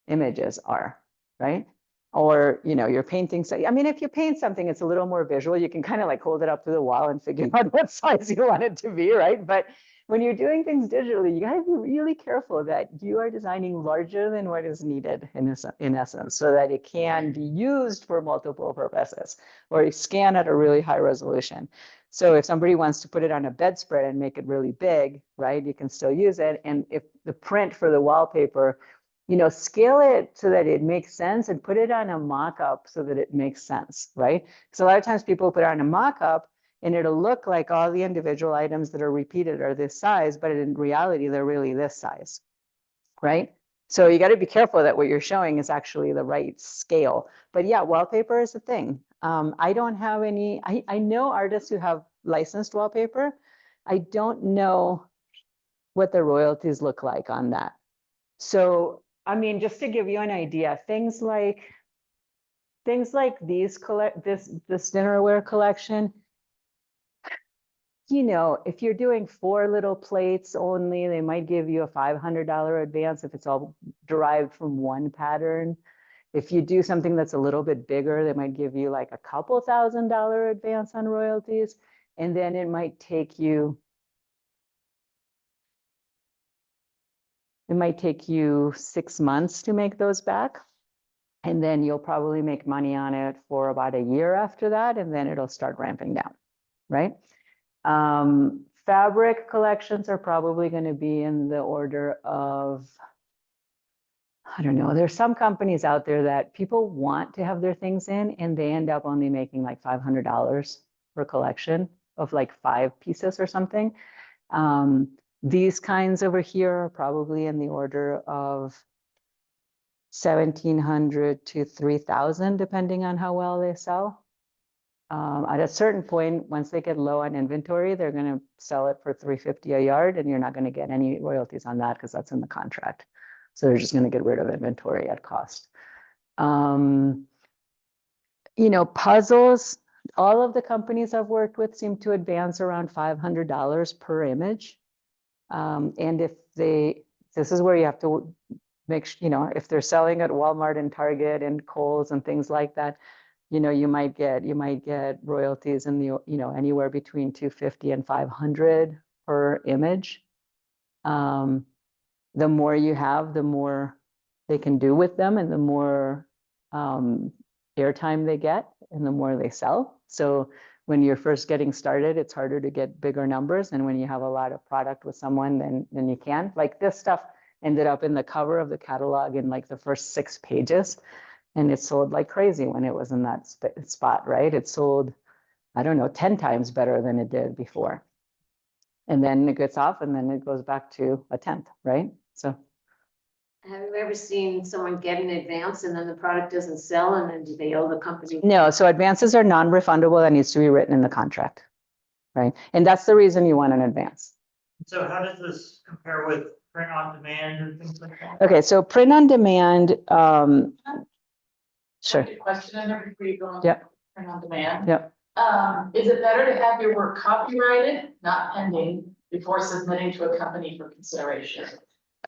images are, right? Or, you know, you're painting, so, I mean, if you paint something, it's a little more visual. You can kind of like hold it up to the wall and figure out what size you want it to be, right? But when you're doing things digitally, you got to be really careful that you are designing larger than what is needed in essence, so that it can be used for multiple purposes, or you scan at a really high resolution. So if somebody wants to put it on a bedspread and make it really big, right, you can still use it. And if the print for the wallpaper, you know, scale it so that it makes sense and put it on a mock-up so that it makes sense, right? Because a lot of times people put it on a mock-up and it'll look like all the individual items that are repeated are this size, but in reality, they're really this size, right? So you got to be careful that what you're showing is actually the right scale. But yeah, wallpaper is a thing. I don't have any, I know artists who have licensed wallpaper. I don't know what the royalties look like on that. So, I mean, just to give you an idea, things like this dinnerware collection, you know, if you're doing 4 little plates only, they might give you a $500 advance if it's all derived from one pattern. If you do something that's a little bit bigger, they might give you like a couple $1,000 advance on royalties. And then it might take you 6 months to make those back. And then you'll probably make money on it for about a year after that, and then it'll start ramping down, right? Fabric collections are probably going to be in the order of, I don't know, there's some companies out there that people want to have their things in, and they end up only making like $500 per collection of like 5 pieces or something. These kinds over here are probably in the order of $1,700 to $3,000, depending on how well they sell. At a certain point, once they get low on inventory, they're going to sell it for $350 a yard, and you're not going to get any royalties on that because that's in the contract. So they're just going to get rid of inventory at cost. You know, puzzles, all of the companies I've worked with seem to advance around $500 per image. And if this is where you have to make sure, you know, if they're selling at Walmart and Target and Kohl's and things like that, you know, you might get royalties in the, you know, anywhere between $250 and $500 per image. The more you have, the more they can do with them, and the more airtime they get, and the more they sell. So when you're first getting started, it's harder to get bigger numbers. And when you have a lot of product with someone, then you can. Like this stuff ended up in the cover of the catalog in like the first 6 pages. And it sold like crazy when it was in that spot, right? It sold I don't know, 10 times better than it did before. And then it gets off and then it goes back to a 10th, right? So Have you ever seen someone get an advance and then the product doesn't sell and then do they owe the company? no, so advances are non-refundable. That needs to be written in the contract, right? And that's the reason you want an advance. So how does this compare with print on demand and things like that? Okay, so print on demand, sure. Question in there before you go on. Yep. Print on demand. Yep. Is it better to have your work copyrighted, not pending, before submitting to a company for consideration?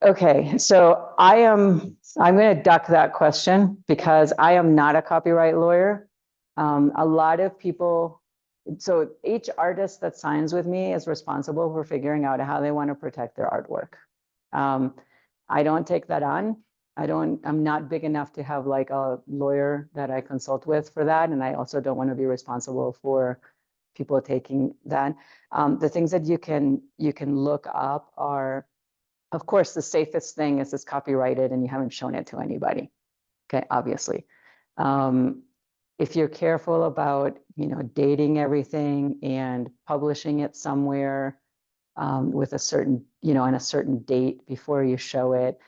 Okay, so I'm going to duck that question because I am not a copyright lawyer. A lot of people, so each artist that signs with me is responsible for figuring out how they want to protect their artwork. I don't take that on. I'm not big enough to have like a lawyer that I consult with for that. And I also don't want to be responsible for people taking that. The things that you can look up are, of course, the safest thing is it's copyrighted and you haven't shown it to anybody. Okay, obviously. If you're careful about, dating everything and publishing it somewhere with a certain, on a certain date before you show it,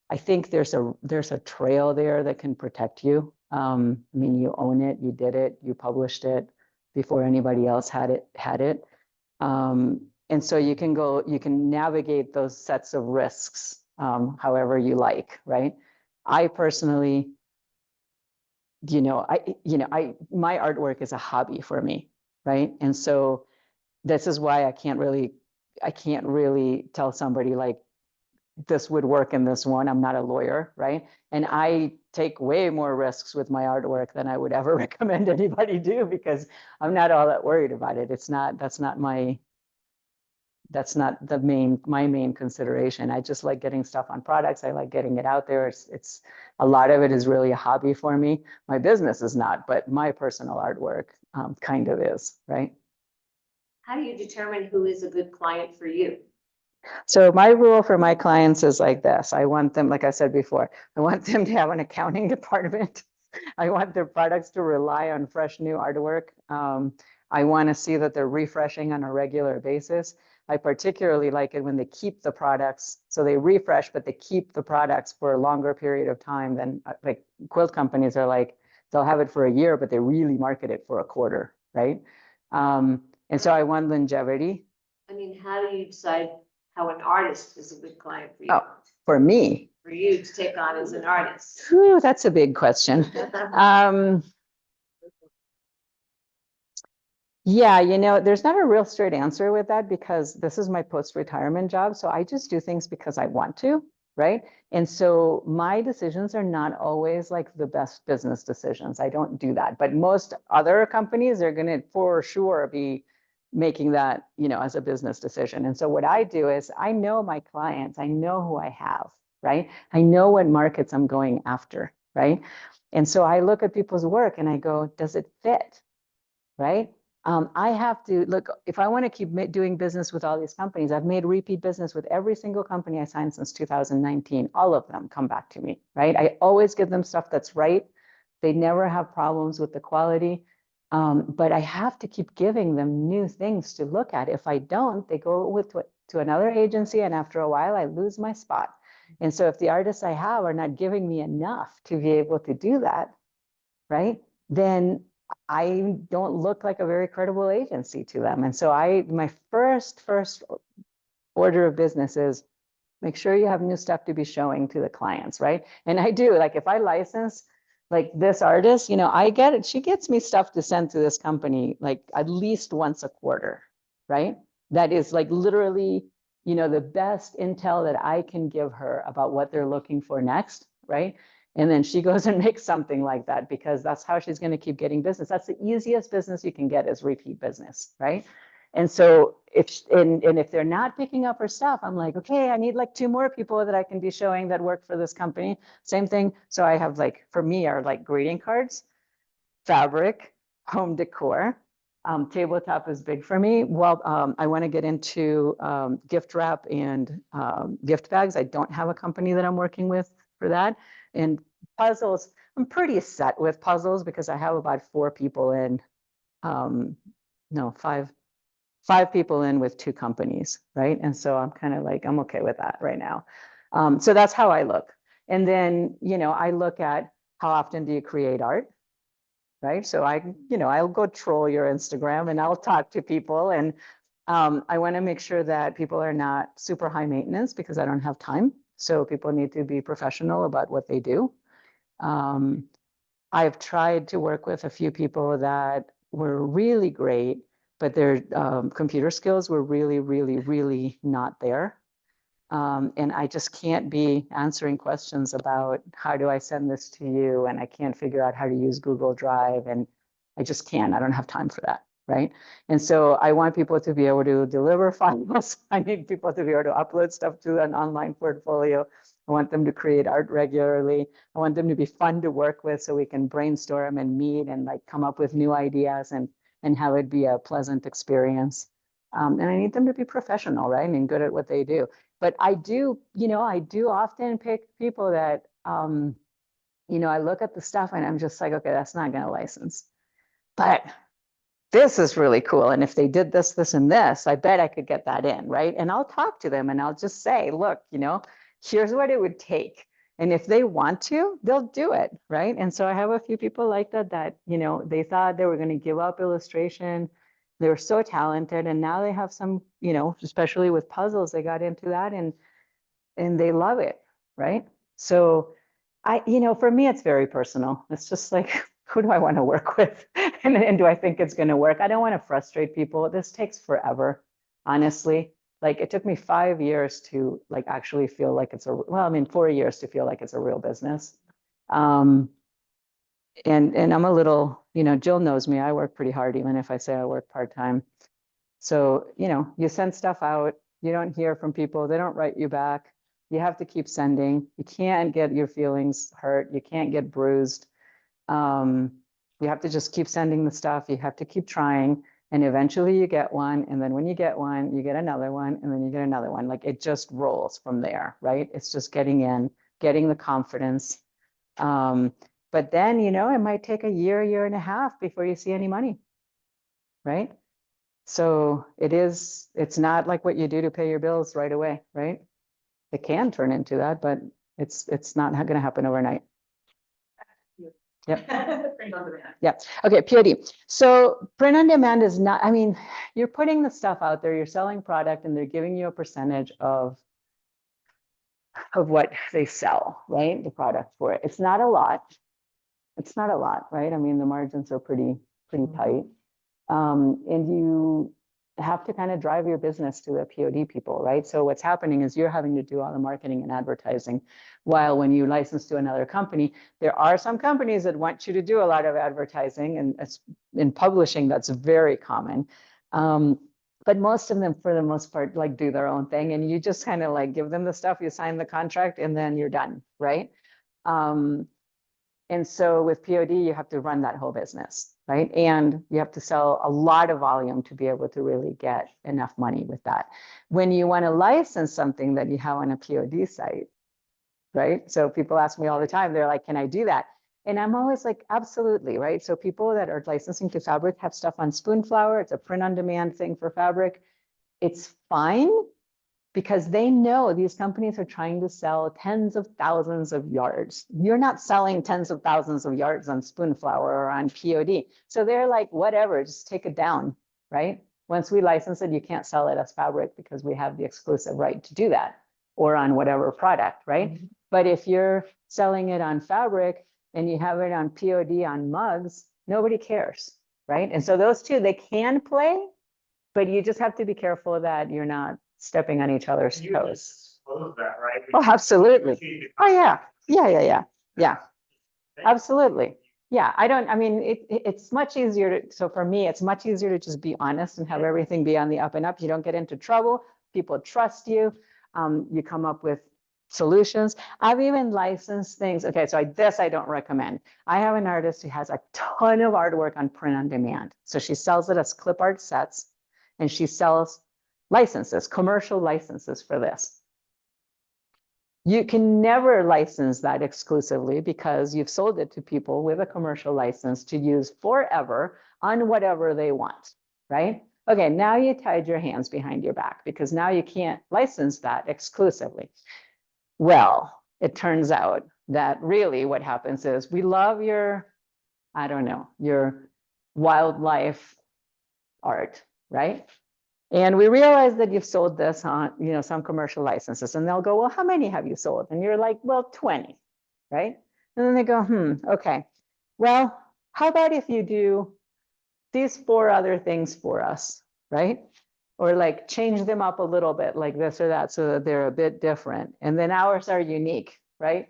I think there's a trail there that can protect you. I mean, you own it, you did it, you published it before anybody else had it. And so you can navigate those sets of risks however you like, right? I personally, my artwork is a hobby for me, right? And so this is why I can't really tell somebody like, this would work in this one. I'm not a lawyer, right? And I take way more risks with my artwork than I would ever recommend anybody do because I'm not all that worried about it. That's not my main consideration. I just like getting stuff on products. I like getting it out there. It's a lot of it is really a hobby for me. My business is not, but my personal artwork kind of is, right? How do you determine who is a good client for you? So my rule for my clients is like this. I want them, like I said before, I want them to have an accounting department. I want their products to rely on fresh new artwork. I want to see that they're refreshing on a regular basis. I particularly like it when they keep the products. So they refresh, but they keep the products for a longer period of time than like quilt companies are like, they'll have it for a year, but they really market it for a quarter, right? And so I want longevity. I mean, how do you decide how an artist is a good client for you? Oh, for me. For you to take on as an artist? Whew, that's a big question. Yeah, there's not a real straight answer with that because this is my post-retirement job. So I just do things because I want to, right? And so my decisions are not always like the best business decisions. I don't do that. But most other companies are going to for sure be making that, as a business decision. And so what I do is I know my clients, I know who I have, right? I know what markets I'm going after, right? And so I look at people's work and I go, does it fit, right? I have to look, if I want to keep doing business with all these companies, I've made repeat business with every single company I signed since 2019. All of them come back to me, right? I always give them stuff that's right. They never have problems with the quality. But I have to keep giving them new things to look at. If I don't, they go to another agency, and after a while, I lose my spot. And so if the artists I have are not giving me enough to be able to do that, right, then I don't look like a very credible agency to them. And so my first order of business is make sure you have new stuff to be showing to the clients, right? And I do, like if I license like this artist, I get it. She gets me stuff to send to this company like at least once a quarter, right? That is like literally, the best intel that I can give her about what they're looking for next, right? And then she goes and makes something like that because that's how she's going to keep getting business. That's the easiest business you can get is repeat business, right? And so if they're not picking up her stuff, I'm like, okay, I need like 2 more people that I can be showing that work for this company. Same thing. So I have like, for me are like greeting cards, fabric, home decor. Tabletop is big for me. Well, I want to get into gift wrap and gift bags. I don't have a company that I'm working with for that. And puzzles, I'm pretty set with puzzles because I have about 4 people in no, five people in with 2 companies, right? And so I'm kind of like, I'm okay with that right now. So that's how I look. And then, I look at how often do you create art, right? So I'll go troll your Instagram and I'll talk to people. And I want to make sure that people are not super high maintenance because I don't have time. So people need to be professional about what they do. I've tried to work with a few people that were really great, but their computer skills were really, really, really not there. And I just can't be answering questions about how do I send this to you, and I can't figure out how to use Google Drive, and I just can't. I don't have time for that, right? And so I want people to be able to deliver files. I need people to be able to upload stuff to an online portfolio. I want them to create art regularly. I want them to be fun to work with so we can brainstorm and meet and like come up with new ideas and have it be a pleasant experience. And I need them to be professional, right? And good at what they do. But I do often pick people that, I look at the stuff and I'm just like, okay, that's not going to license. But this is really cool. And if they did this, this, and this, I bet I could get that in, right? And I'll talk to them and I'll just say, look, here's what it would take. And if they want to, they'll do it, right? And so I have a few people like that, they thought they were going to give up illustration. They were so talented. And now they have some, especially with puzzles, they got into that and they love it, right? So for me, it's very personal. It's just like, who do I want to work with? and do I think it's going to work? I don't want to frustrate people. This takes forever, honestly. Like it took me 5 years to like actually feel like 4 years to feel like it's a real business. And I'm a little, Jill knows me, I work pretty hard, even if I say I work part-time. So, you send stuff out, you don't hear from people, they don't write you back. You have to keep sending. You can't get your feelings hurt. You can't get bruised. You have to just keep sending the stuff. You have to keep trying. And eventually you get one. And then when you get one, you get another one. And then you get another one. Like it just rolls from there, right? It's just getting in, getting the confidence. But then, it might take a year and a half before you see any money, right? So it's not like what you do to pay your bills right away, right? It can turn into that, but it's not going to happen overnight. Yep. Print on demand. Yeah. Okay. POD. So print on demand is not, you're putting the stuff out there, you're selling product and they're giving you a percentage of what they sell, right? The product for it. It's not a lot. It's not a lot, right? The margins are pretty tight. And you have to kind of drive your business to the POD people, right? So what's happening is you're having to do all the marketing and advertising, while when you license to another company, there are some companies that want you to do a lot of advertising, and in publishing, that's very common. But most of them, for the most part, like do their own thing, and you just kind of like give them the stuff, you sign the contract, and then you're done, right? And so with POD, you have to run that whole business, right? And you have to sell a lot of volume to be able to really get enough money with that. When you want to license something that you have on a POD site, right? So people ask me all the time, they're like, can I do that? And I'm always like, absolutely, right? So people that are licensing to fabric have stuff on Spoonflower. It's a print on demand thing for fabric. It's fine, because they know these companies are trying to sell tens of thousands of yards. You're not selling tens of thousands of yards on Spoonflower or on POD. So they're like, whatever, just take it down, right? Once we license it, you can't sell it as fabric because we have the exclusive right to do that, or on whatever product, right? Mm-hmm. But if you're selling it on fabric and you have it on POD on mugs, nobody cares, right? And so those two, they can play, but you just have to be careful that you're not stepping on each other's You toes. disclose that, right? Oh, absolutely. Oh, yeah. Yeah. Absolutely. Yeah. It's much easier so for me, it's much easier to just be honest and have everything be on the up and up. You don't get into trouble. People trust you. You come up with solutions. I've even licensed things. Okay. So this I don't recommend. I have an artist who has a ton of artwork on print on demand. So she sells it as clip art sets, and she sells licenses, commercial licenses for this. You can never license that exclusively because you've sold it to people with a commercial license to use forever on whatever they want. right? Okay, now you tied your hands behind your back because now you can't license that exclusively. Well, it turns out that really what happens is we love your, I don't know, your wildlife art, right? And we realize that you've sold this on, you know, some commercial licenses, and they'll go, well, how many have you sold? And you're like, well, 20, right? And then they go, okay. Well, how about if you do these 4 other things for us, right? Or like change them up a little bit like this or that so that they're a bit different. And then ours are unique, right?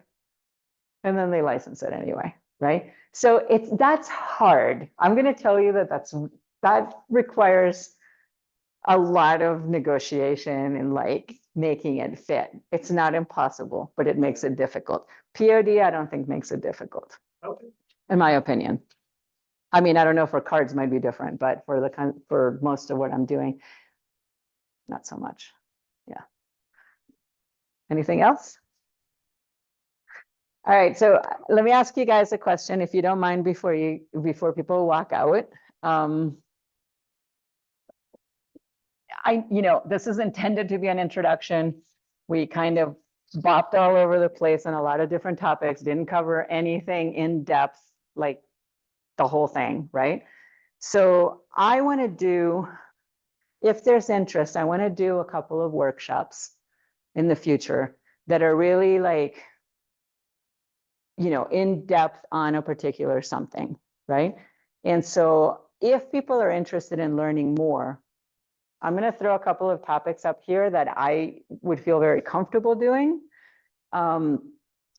And then they license it anyway, right? So that's hard. I'm going to tell you that requires a lot of negotiation and like making it fit. It's not impossible, but it makes it difficult. POD, I don't think makes it difficult, Okay. in my opinion. I mean, I don't know, for cards might be different, but for most of what I'm doing, not so much. Yeah. Anything else? All right, so let me ask you guys a question, if you don't mind, before people walk out. This is intended to be an introduction. We kind of bopped all over the place on a lot of different topics, didn't cover anything in depth, like the whole thing, right? So I want to do, if there's interest, I want to do a couple of workshops in the future that are really like, in depth on a particular something, right? And so if people are interested in learning more, I'm going to throw a couple of topics up here that I would feel very comfortable doing.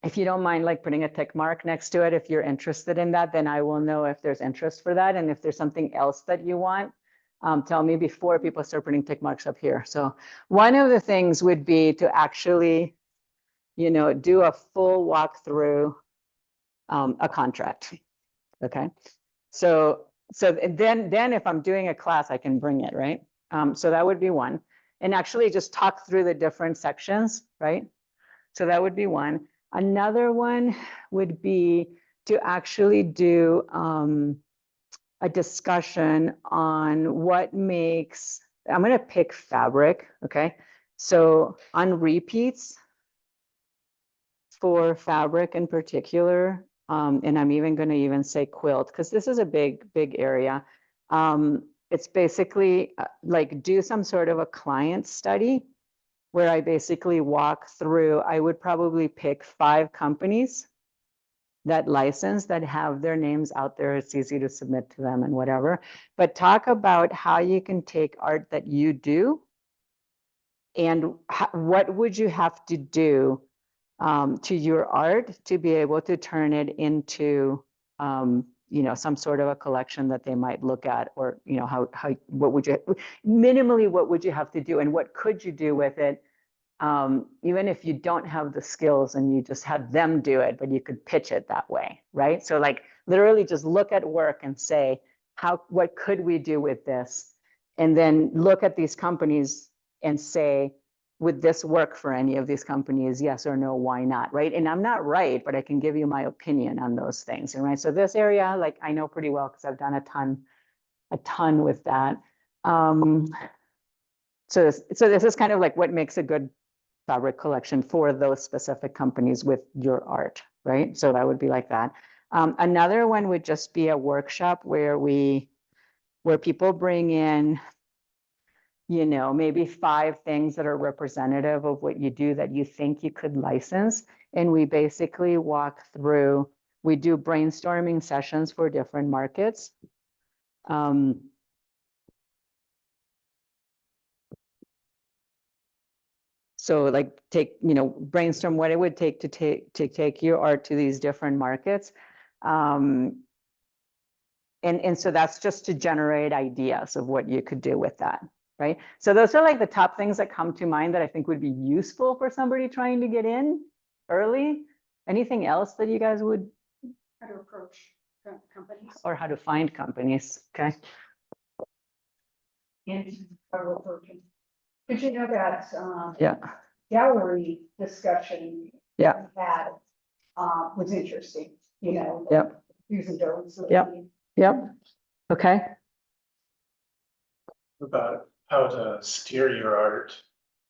If you don't mind like putting a tick mark next to it, if you're interested in that, then I will know if there's interest for that. And if there's something else that you want, tell me before people start putting tick marks up here. So one of the things would be to actually, do a full walkthrough, a contract. Okay. So then if I'm doing a class, I can bring it, right? So that would be one. And actually just talk through the different sections, right? So that would be one. Another one would be to actually do a discussion on what makes, I'm going to pick fabric, okay? So on repeats for fabric in particular, and I'm even going to even say quilt, because this is a big area. It's basically like do some sort of a client study where I basically walk through, I would probably pick 5 companies that license, that have their names out there. It's easy to submit to them and whatever, but talk about how you can take art that you do and what would you have to do to your art to be able to turn it into some sort of a collection that they might look at, or what would you minimally, what would you have to do and what could you do with it, even if you don't have the skills and you just had them do it, but you could pitch it that way, right? So like literally just look at work and say, what could we do with this? And then look at these companies and say, would this work for any of these companies? Yes or no, why not, right? And I'm not right, but I can give you my opinion on those things, right? So this area, like I know pretty well because I've done a ton with that. So this is kind of like what makes a good fabric collection for those specific companies with your art, right? So that would be like that. Another one would just be a workshop where people bring in, maybe 5 things that are representative of what you do that you think you could license. And we basically walk through, we do brainstorming sessions for different markets. So like brainstorm what it would take to take your art to these different markets. And so that's just to generate ideas of what you could do with that, right? So those are like the top things that come to mind that I think would be useful for somebody trying to get in early. Anything else that you guys would? How to approach companies. Or how to find companies, okay? And how to approach them. Did you know that, Yeah. gallery discussion Yeah. we had, was interesting, Yep. Do's and don'ts. Yep. Yep. Okay. about how to steer your art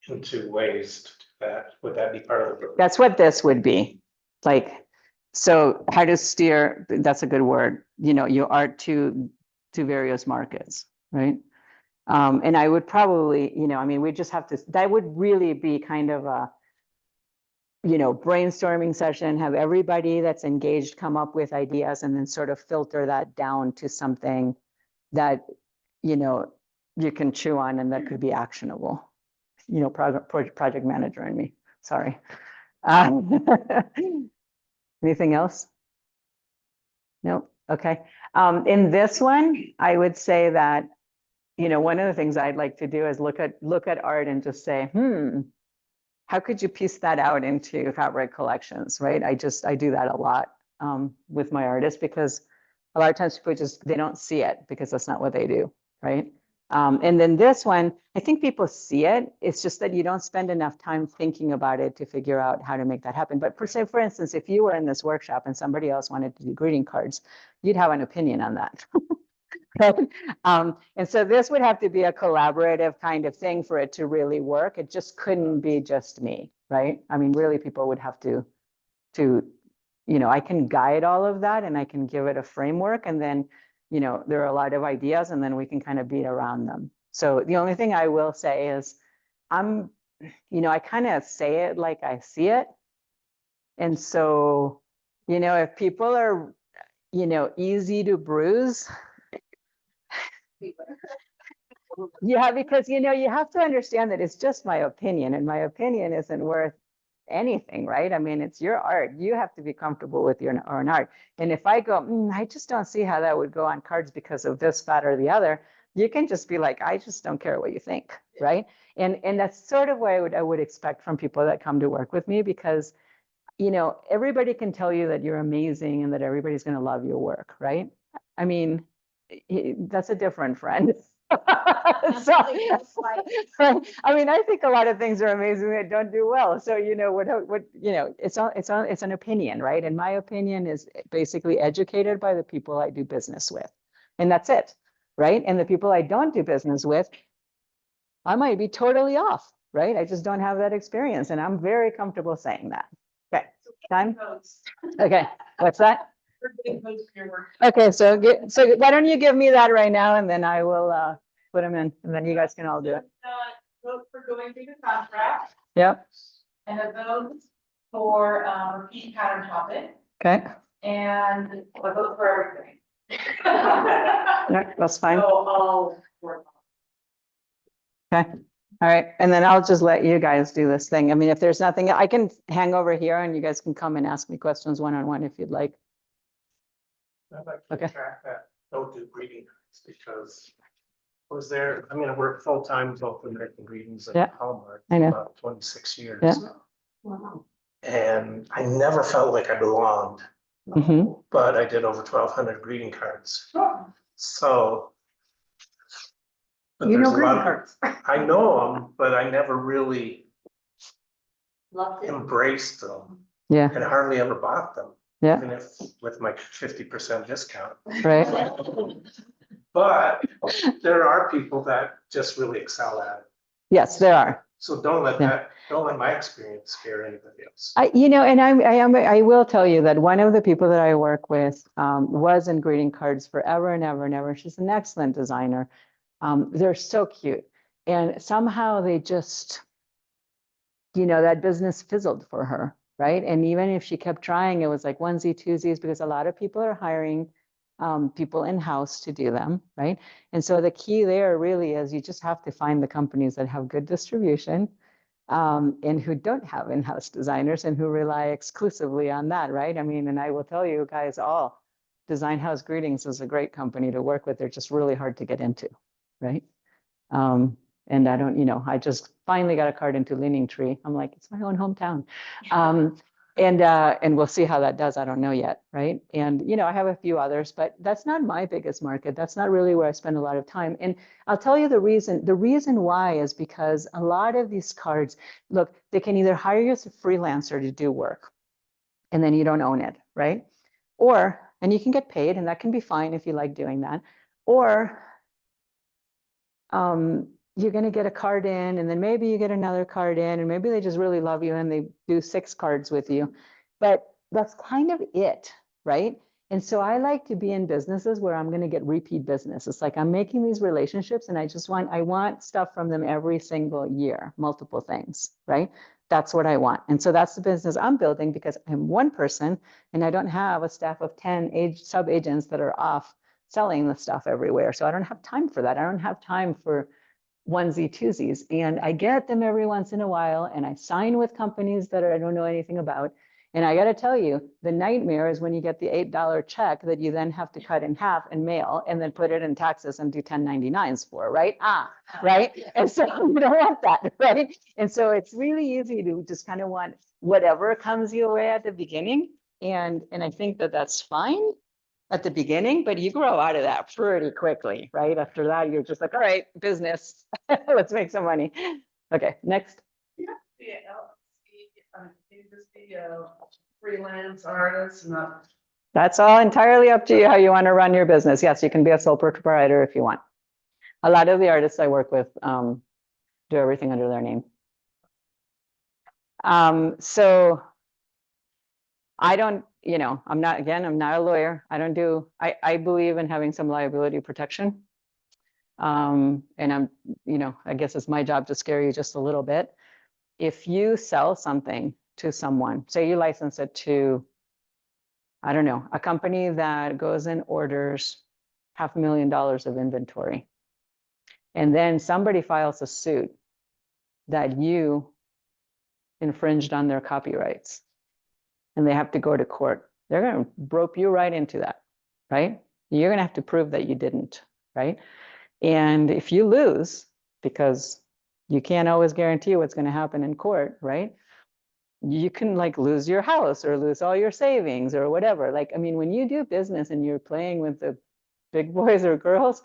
into ways to do that. Would that be part of the? That's what this would be. Like, so how to steer, that's a good word, you know, your art to various markets, right? And I would probably, you know, I mean, we just have to, that would really be kind of a, you know, brainstorming session, have everybody that's engaged come up with ideas and then sort of filter that down to something that, you know, you can chew on and that could be actionable. You know, project manager in me, sorry. Anything else? No, okay. In this one, I would say that, you know, one of the things I'd like to do is look at art and just say, how could you piece that out into fabric collections, right? I do that a lot with my artists because a lot of times people just, they don't see it because that's not what they do, right? And then this one, I think people see it. It's just that you don't spend enough time thinking about it to figure out how to make that happen. But for instance, if you were in this workshop and somebody else wanted to do greeting cards, you'd have an opinion on that. Right? And so this would have to be a collaborative kind of thing for it to really work. It just couldn't be just me, right? I mean, really people would have to, you know, I can guide all of that and I can give it a framework and then, you know, there are a lot of ideas and then we can kind of beat around them. So the only thing I will say is you know, I kind of say it like I see it. And so, you know, if people are, you know, easy to bruise, yeah, because, you know, you have to understand that it's just my opinion and my opinion isn't worth anything, right? I mean, it's your art. You have to be comfortable with your own art. And if I go, I just don't see how that would go on cards because of this, that, or the other, you can just be like, I just don't care what you think, right? And that's sort of what I would expect from people that come to work with me because, you know, everybody can tell you that you're amazing and that everybody's going to love your work, right? I mean, that's a different friend. So, I mean, I think a lot of things are amazing that don't do well. So, you know, what you know, it's an opinion, right? And my opinion is basically educated by the people I do business with. And that's it, right? And the people I don't do business with, I might be totally off, right? I just don't have that experience. And I'm very comfortable saying that. Okay, time? Okay, what's that? Okay, so why don't you give me that right now and then I will put them in and then you guys can all do it. Vote for going through the contract Yep, and a vote for repeat pattern topic okay, and a vote for everything. yeah, that's fine. So I'll work on Okay, all right, and then I'll just let you guys do this thing. I mean, if there's nothing, I can hang over here and you guys can come and ask me questions one-on-one if you'd like. I'd like to Okay. track that, don't do greeting cards because was there, I mean, I worked full-time both American Greetings and Yeah, Hallmark I for know. about 26 years. Yeah. Wow. And I never felt like I belonged, Mhm. but I did over 1,200 greeting cards. So. But You know there's a greeting lot, cards. I know them, but I never really Loved it. embraced them Yeah, and hardly ever bought them. yeah, Even if with my 50% discount. right. But there are people that just really excel at it. Yes, there are. So don't let Yeah. that, don't let my experience scare anybody else. You know, and I will tell you that one of the people that I work with was in greeting cards forever and ever and ever. She's an excellent designer. They're so cute. And somehow they just, you know, that business fizzled for her, right? And even if she kept trying, it was like onesie, twosies, because a lot of people are hiring people in-house to do them, right? And so the key there really is you just have to find the companies that have good distribution and who don't have in-house designers and who rely exclusively on that, right? I mean, and I will tell you guys all, Design House Greetings is a great company to work with. They're just really hard to get into, right? And I don't, you know, I just finally got a card into Leaning Tree. I'm like, it's my own hometown. And we'll see how that does. I don't know yet, right? And, you know, I have a few others, but that's not my biggest market. That's not really where I spend a lot of time. And I'll tell you the reason why is because a lot of these cards, look, they can either hire you as a freelancer to do work and then you don't own it, right? And you can get paid and that can be fine if you like doing that. Or you're going to get a card in, and then maybe you get another card in, and maybe they just really love you and they do 6 cards with you. But that's kind of it, right? And so I like to be in businesses where I'm going to get repeat business. It's like I'm making these relationships and I want stuff from them every single year, multiple things, right? That's what I want. And so that's the business I'm building because I'm one person and I don't have a staff of 10 sub-agents that are off selling the stuff everywhere. So I don't have time for that. I don't have time for onesie twosies. And I get them every once in a while and I sign with companies that I don't know anything about. And I got to tell you, the nightmare is when you get the $8 check that you then have to cut in half and mail and then put it in taxes and do 1099s for, right? Right? And so you don't want that, right? And so it's really easy to just kind of want whatever comes your way at the beginning. And I think that that's fine at the beginning, but you grow out of that pretty quickly, right? After that, you're just like, all right, business, let's make some money. Okay, next. Freelance artist, not. That's all entirely up to you how you want to run your business. Yes, you can be a sole proprietor if you want. A lot of the artists I work with do everything under their name. So I don't, I'm not a lawyer. I believe in having some liability protection. And I guess it's my job to scare you just a little bit. If you sell something to someone, say you license it to, I don't know, a company that goes and orders $500,000 of inventory. And then somebody files a suit that you infringed on their copyrights and they have to go to court. They're going to rope you right into that, right? You're going to have to prove that you didn't, right? And if you lose, because you can't always guarantee what's going to happen in court, right? You can like lose your house or lose all your savings or whatever. Like, I mean, when you do business and you're playing with the big boys or girls,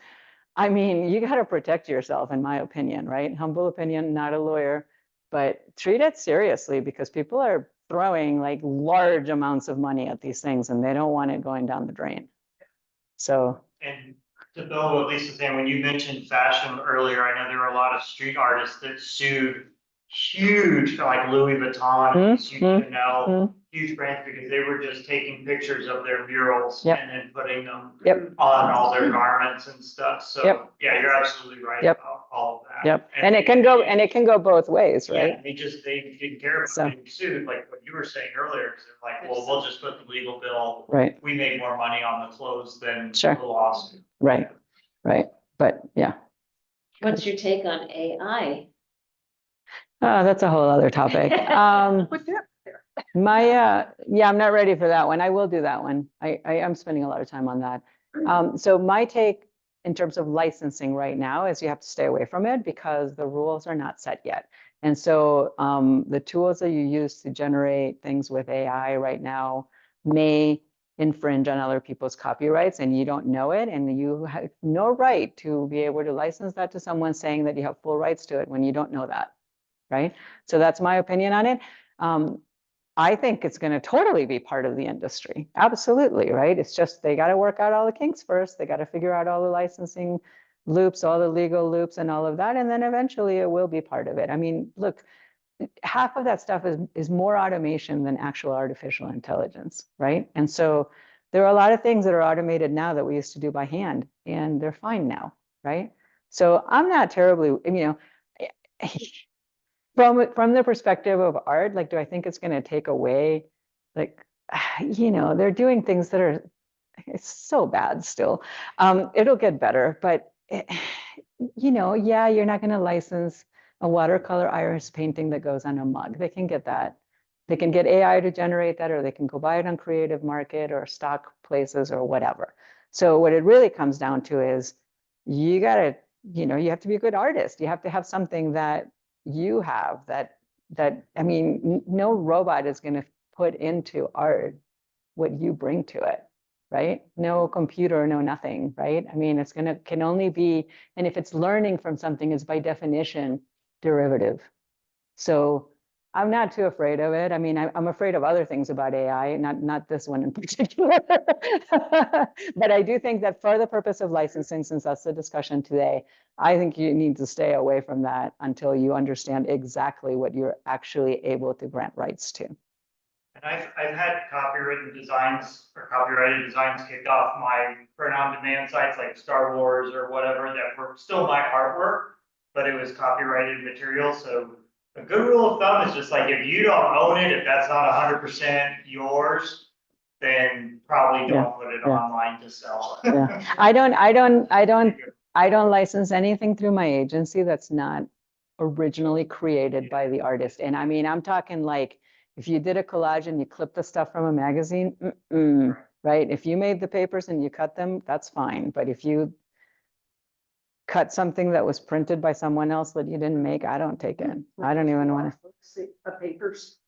I mean, you got to protect yourself, in my opinion, right? Humble opinion, not a lawyer, but treat it seriously because people are throwing like large amounts of money at these things and they don't want it going down the drain. So. And to build what Lisa's saying, when you mentioned fashion earlier, I know there were a lot of street artists that sued huge, like Louis Vuitton, Chanel, huge brands because they were just taking pictures of their murals and then putting them on all their garments and stuff. So yeah, you're absolutely right about all of that. And it can go both ways, right? Yeah, they didn't care about getting sued, like what you were saying earlier, because they're like, well, we'll just put the legal bill. Right. We make more money on the clothes than the lawsuit. Right. But yeah. What's your take on AI? Oh, that's a whole other topic. I'm not ready for that one. I will do that one. I am spending a lot of time on that. So my take in terms of licensing right now is you have to stay away from it because the rules are not set yet. And so the tools that you use to generate things with AI right now may infringe on other people's copyrights and you don't know it, and you have no right to be able to license that to someone saying that you have full rights to it when you don't know that, right? So that's my opinion on it. I think it's going to totally be part of the industry. Absolutely, right? It's just they got to work out all the kinks first. They got to figure out all the licensing loops, all the legal loops and all of that. And then eventually it will be part of it. I mean, look, half of that stuff is more automation than actual artificial intelligence, right? And so there are a lot of things that are automated now that we used to do by hand and they're fine now, right? So I'm not terribly, from the perspective of art, like, do I think it's going to take away, like, they're doing things that are, it's so bad still. It'll get better, but you're not going to license a watercolor iris painting that goes on a mug. They can get that. They can get AI to generate that, or they can go buy it on Creative Market or stock places or whatever. So what it really comes down to is you got to, you have to be a good artist. You have to have something that you have that I mean, no robot is going to put into art what you bring to it, right? No computer, no nothing, right? I mean, can only be, and if it's learning from something, it's by definition derivative. So I'm not too afraid of it. I mean, I'm afraid of other things about AI, not this one in particular. But I do think that for the purpose of licensing, since that's the discussion today, I think you need to stay away from that until you understand exactly what you're actually able to grant rights to. And I've had copywritten designs or copyrighted designs kicked off my print on demand sites like Star Wars or whatever that were still my artwork, but it was copyrighted material. So a good rule of thumb is just like, if you don't own it, if that's not 100% yours, then probably Yeah, don't put it yeah. online to sell. Yeah. I don't license anything through my agency that's not originally created by the artist. And I mean, I'm talking like, if you did a collage and you clipped the stuff from a magazine, right? If you made the papers and you cut them, that's fine. But if you cut something that was printed by someone else that you didn't make, I don't take it. I don't even want to. Papers.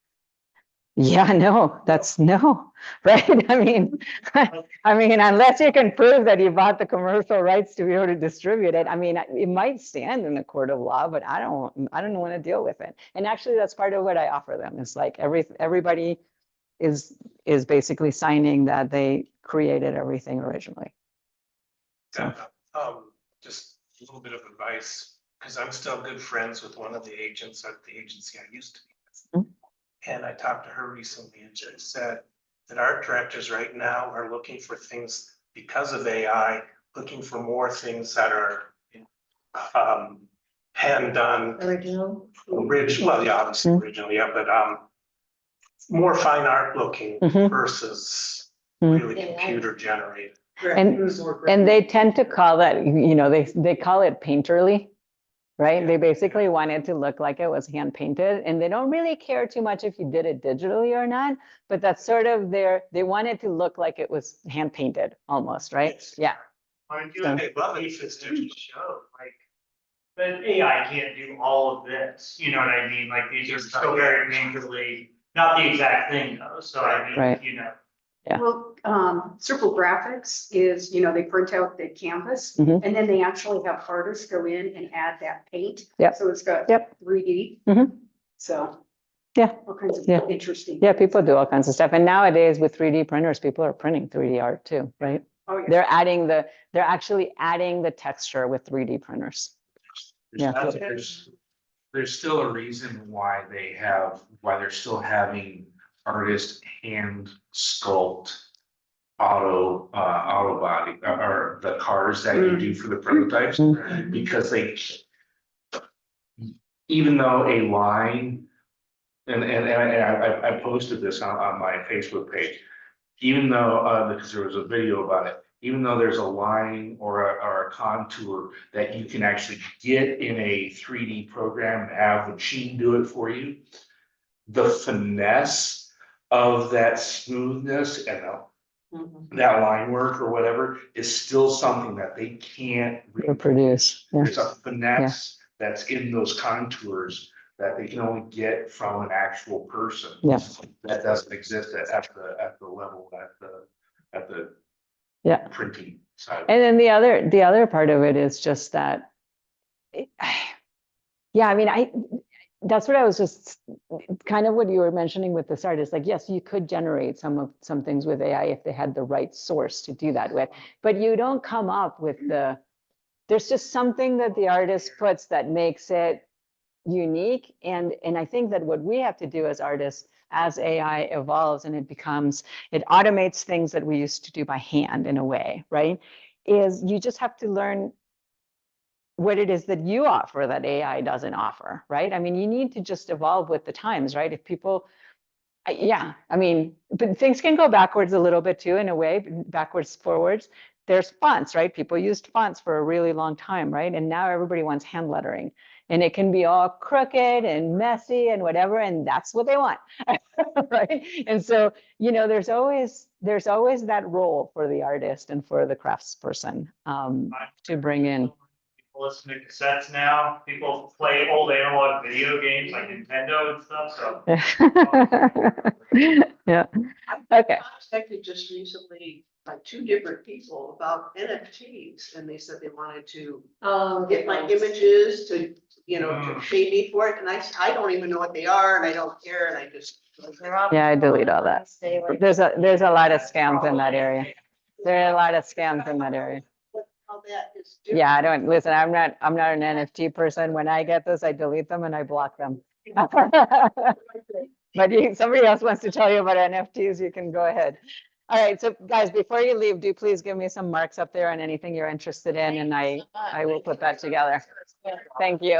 Yeah, no, that's no, right? I mean, unless you can prove that you bought the commercial rights to be able to distribute it, I mean, it might stand in a court of law, but I don't want to deal with it. And actually, that's part of what I offer them. It's like everybody is basically signing that they created everything originally. So. Just a little bit of advice, because I'm still good friends with one of the agents at the agency I used to be with. Mm-hmm. And I talked to her recently and she said that art directors right now are looking for things because of AI, looking for more things that are hand done. Original, well, yeah, obviously original, yeah, but more fine art looking versus really computer generated. And they tend to call that, you know, they call it painterly. Right? Yeah. They basically want it to look like it was hand painted, and they don't really care too much if you did it digitally or not, but that's sort of they want it to look like it was hand painted almost, right? Yes. Yeah. I do love it if it's to show, like, but AI can't do all of this, you know what I mean? Like, these are still very painterly, not the exact thing though, so I mean, Right. you know. Yeah. Well, Circle Graphics is, they print out the canvas Mhm. and then they actually have artists go in and add that paint. Yep. So it's got Yep. 3D. Mhm. So. Yeah. All kinds of Yeah. interesting. Yeah, people do all kinds of stuff. And nowadays with 3D printers, people are printing 3D art too, right? Oh, yeah. They're actually adding the texture with 3D printers. Yeah. There's still a reason why they're still having artists hand sculpt auto body or the cars that you do for the prototypes, because even though a line, and I posted this on my Facebook page, even though because there was a video about it, even though there's a line or a contour that you can actually get in a 3D program and have the machine do it for you, the finesse of that smoothness and that line work or whatever is still something that they can't Reproduce. Yeah. There's a finesse that's in those contours that they can only get from an actual person. Yeah. That doesn't exist at the level at the Yeah. printing side. And then the other part of it is just that, yeah, I mean, that's what I was just kind of what you were mentioning with this artist. Like, yes, you could generate some things with AI if they had the right source to do that with, but you don't come up with there's just something that the artist puts that makes it unique. And I think that what we have to do as artists, as AI evolves and it automates things that we used to do by hand in a way, right? Is you just have to learn what it is that you offer that AI doesn't offer, right? I mean, you need to just evolve with the times, right? If people, yeah, I mean, but things can go backwards a little bit too, in a way, backwards, forwards. There's fonts, right? People used fonts for a really long time, right? And now everybody wants hand lettering. And it can be all crooked and messy and whatever, and that's what they want, right? And so, there's always that role for the artist and for the craftsperson to bring in. People listen to cassettes now. People play old analog video games like Nintendo and stuff. So yeah. Okay. I contacted just recently like 2 different people about NFTs, and they said they wanted to get my images to you know, to pay me for it, and I don't even know what they are, and I don't care, and I just. Yeah, I delete all that. There's a lot of scams in that area. There are a lot of scams in that area. How that is Yeah, I don't, listen, I'm not an NFT person. When I get this, I delete them and I block them. But somebody else wants to tell you about NFTs, you can go ahead. All right, so guys, before you leave, do please give me some marks up there on anything you're interested in, and I will put that together. Thank you.